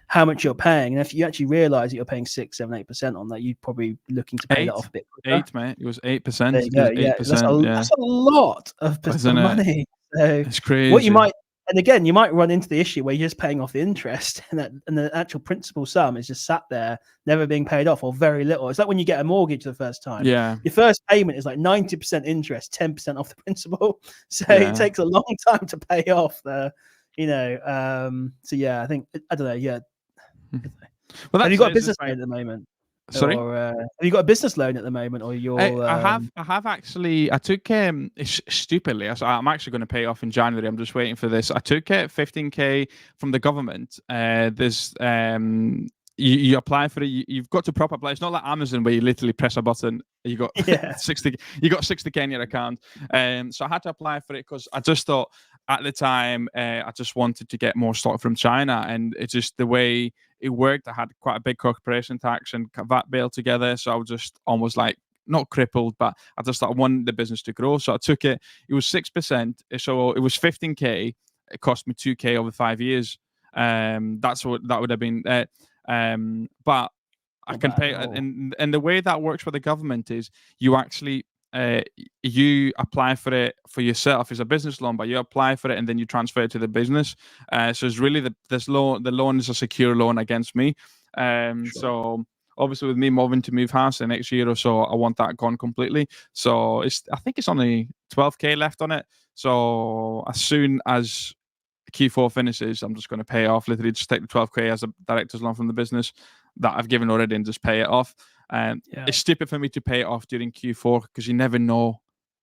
[SPEAKER 1] how much you're paying. And if you actually realise that you're paying 6, 7, 8% on that, you'd probably be looking to pay that off a bit quicker.
[SPEAKER 2] 8, mate. It was 8%.
[SPEAKER 1] There you go. Yeah, that's a lot of money. So
[SPEAKER 2] it's crazy.
[SPEAKER 1] What you might, and again, you might run into the issue where you're just paying off the interest and the actual principal sum is just sat there, never being paid off or very little. It's like when you get a mortgage the first time.
[SPEAKER 2] Yeah.
[SPEAKER 1] Your first payment is like 90% interest, 10% off the principal. So it takes a long time to pay off so yeah, I think, I don't know. Yeah. Well, have you got a business loan at the moment?
[SPEAKER 2] Sorry,
[SPEAKER 1] have you got a business loan at the moment, or you're?
[SPEAKER 2] I have actually. I took stupidly. I'm actually going to pay off in January. I'm just waiting for this. I took 15k from the government. There's you apply for it. You've got to proper apply. It's not like Amazon where you literally press a button. You got 60. You got 60k in your account. So I had to apply for it because I just thought at the time, I just wanted to get more stock from China, and it's just the way it worked. I had quite a big corporation tax and VAT bill together, so I was just almost like not crippled, but I just thought I wanted the business to grow. So I took it. It was 6%, so it was 15k. It cost me 2k over 5 years. That's what that would have been. But I can pay, and the way that works for the government is you actually you apply for it for yourself. It's a business loan, but you apply for it and then you transfer it to the business. So it's really the loan is a secure loan against me. So obviously with me moving to move house the next year or so, I want that gone completely. So I think it's only 12k left on it. So as soon as Q4 finishes, I'm just going to pay it off. Literally, just take the 12k as a director's loan from the business that I've given already and just pay it off. It's stupid for me to pay it off during Q4 because you never know.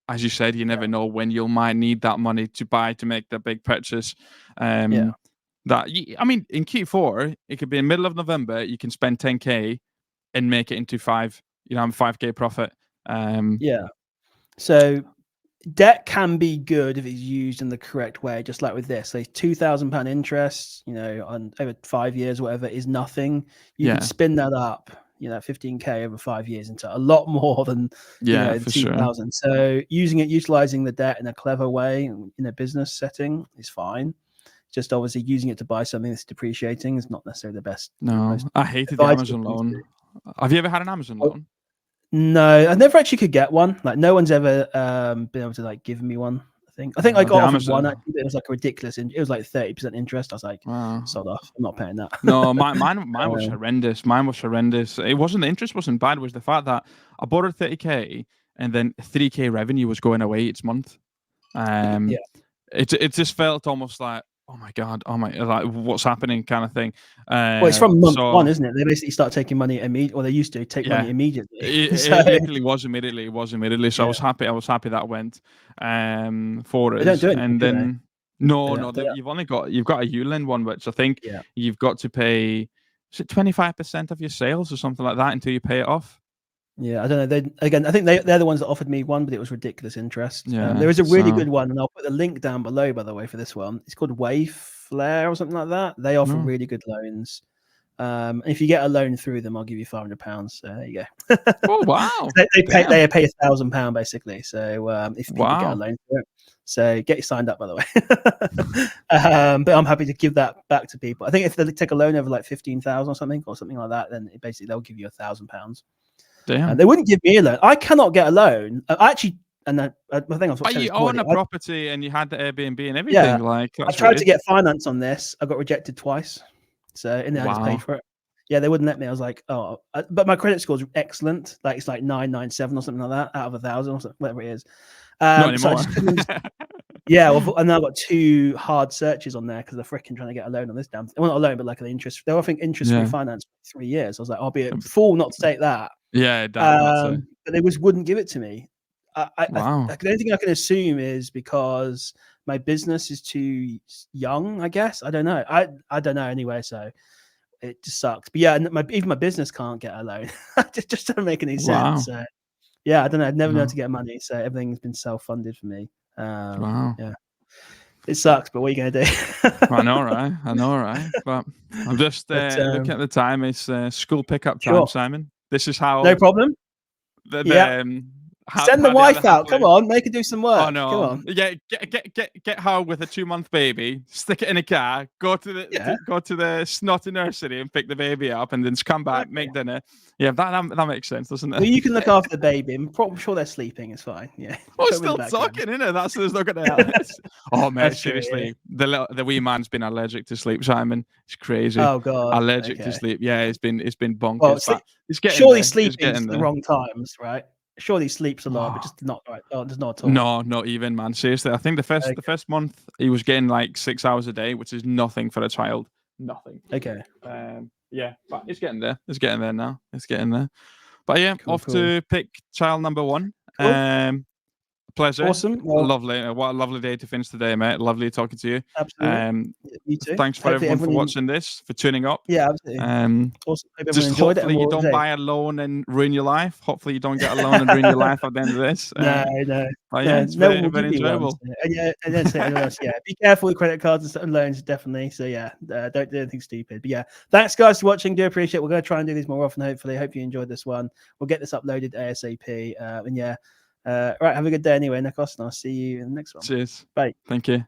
[SPEAKER 2] As you said, you never know when you might need that money to make the big purchase. I mean, in Q4, it could be in middle of November. You can spend 10k and make it into 5k profit.
[SPEAKER 1] So debt can be good if it's used in the correct way, just like with this. So £2,000 interest, on over 5 years, whatever, is nothing. You can spin that up, 15k over 5 years into a lot more than
[SPEAKER 2] for
[SPEAKER 1] 2,000.
[SPEAKER 2] Sure.
[SPEAKER 1] So utilizing the debt in a clever way in a business setting is fine. Just obviously using it to buy something that's depreciating is not necessarily the best.
[SPEAKER 2] No, I hated the Amazon loan. Have you ever had an Amazon loan?
[SPEAKER 1] No, I never actually could get one. Like no one's ever been able to like give me one. I think I got offered one actually, but it was like ridiculous. It was like 30% interest. I was like, sod off. I'm not paying that.
[SPEAKER 2] No, mine was horrendous. Mine was horrendous. It wasn't the interest wasn't bad. It was the fact that I bought it 30k and then 3k revenue was going away each month. It just felt almost like, oh my god, like what's happening kind of thing.
[SPEAKER 1] Well, it's from month one, isn't it? They basically start taking money immediately, or they used to take money immediately.
[SPEAKER 2] It literally was immediately. So I was happy that went for us.
[SPEAKER 1] They don't do it,
[SPEAKER 2] and then you've got a Uland one, which I think you've got to pay. Is it 25% of your sales or something like that until you pay it off?
[SPEAKER 1] Yeah, I don't know. I think they're the ones that offered me one, but it was ridiculous interest. There is a really good one, and I'll put the link down below, by the way, for this one. It's called Wayflare or something like that. They offer really good loans. If you get a loan through them, I'll give you £500. So there you go.
[SPEAKER 2] Oh wow!
[SPEAKER 1] they pay £1,000 basically. So if people get a loan through it, so get you signed up, by the way. But I'm happy to give that back to people. I think if they take a loan over like 15,000 or something like that, then basically they'll give you £1,000.
[SPEAKER 2] Damn.
[SPEAKER 1] They wouldn't give me a loan. I cannot get a loan. I think I was.
[SPEAKER 2] But you own a property and you had the Airbnb and everything.
[SPEAKER 1] Yeah,
[SPEAKER 2] like
[SPEAKER 1] I tried to get finance on this. I got rejected twice. So in the end, I just paid for it. Yeah, they wouldn't let me. I was like, but my credit score is excellent. Like it's like 997 or something like that out of 1,000 or something, whatever it is.
[SPEAKER 2] Not anymore.
[SPEAKER 1] And now I've got 2 hard searches on there because they're freaking trying to get a loan on this damn thing. Well, not a loan, but like an interest. They're offering interest-free finance for 3 years. I was like, I'll be a fool not to take that.
[SPEAKER 2] Yeah,
[SPEAKER 1] but they just wouldn't give it to me. The only thing I can assume is because my business is too young, I guess. I don't know. I don't know anyway, so it just sucks. But yeah, even my business can't get a loan. It just doesn't make any sense. So, yeah, I don't know. I've never known to get money, so everything's been self-funded for me. Yeah. It sucks, but what are you going to do?
[SPEAKER 2] I know, right? But I'm just looking at the time. It's school pickup time, Simon. This is how.
[SPEAKER 1] No problem. Send the wife out. Come on, make her do some work.
[SPEAKER 2] Oh no!
[SPEAKER 1] Come on.
[SPEAKER 2] Yeah, get her with a 2-month baby. Stick it in a car. Go to the snotty nursery and pick the baby up, and then just come back, make dinner. Yeah, that makes sense, doesn't it?
[SPEAKER 1] Well, you can look after the baby. I'm sure they're sleeping. It's fine. Yeah.
[SPEAKER 2] Oh, it's still talking, isn't it? That's not gonna help. Oh man, seriously, the wee man's been allergic to sleep, Simon. It's crazy.
[SPEAKER 1] Oh god,
[SPEAKER 2] allergic to sleep. Yeah, it's been bonkers.
[SPEAKER 1] Well,
[SPEAKER 2] it's getting
[SPEAKER 1] surely sleeping is the wrong times, right? Surely sleeps a lot, but just not right. Oh, just not at all.
[SPEAKER 2] No, not even, man. Seriously, I think the first month he was getting like 6 hours a day, which is nothing for a child. Nothing.
[SPEAKER 1] Okay.
[SPEAKER 2] Yeah, but it's getting there. It's getting there now. It's getting there. But yeah, to pick child number 1.
[SPEAKER 1] Cool.
[SPEAKER 2] Pleasure.
[SPEAKER 1] Awesome. Well,
[SPEAKER 2] lovely. What a lovely day to finish today, mate. Lovely talking to you.
[SPEAKER 1] Absolutely. You too.
[SPEAKER 2] Thanks for everyone for watching this, for tuning up.
[SPEAKER 1] Yeah, absolutely.
[SPEAKER 2] Awesome.
[SPEAKER 1] Hope
[SPEAKER 2] just
[SPEAKER 1] enjoyed
[SPEAKER 2] hopefully
[SPEAKER 1] it,
[SPEAKER 2] you don't buy a loan and ruin your life. Hopefully you don't get a loan and ruin your life at the end of this.
[SPEAKER 1] No.
[SPEAKER 2] Yeah, it's
[SPEAKER 1] no
[SPEAKER 2] very,
[SPEAKER 1] one will
[SPEAKER 2] very
[SPEAKER 1] give you
[SPEAKER 2] enjoyable.
[SPEAKER 1] One, and then say anyone else. Yeah, be careful with credit cards and loans, definitely. So yeah, don't do anything stupid. But yeah, thanks guys for watching. Do appreciate it. We're going to try and do these more often. Hopefully, hope you enjoyed this one. We'll get this uploaded ASAP. And yeah, right. Have a good day anyway, Nikos, and I'll see you in the next one.
[SPEAKER 2] Cheers.
[SPEAKER 1] Bye.
[SPEAKER 2] Thank you.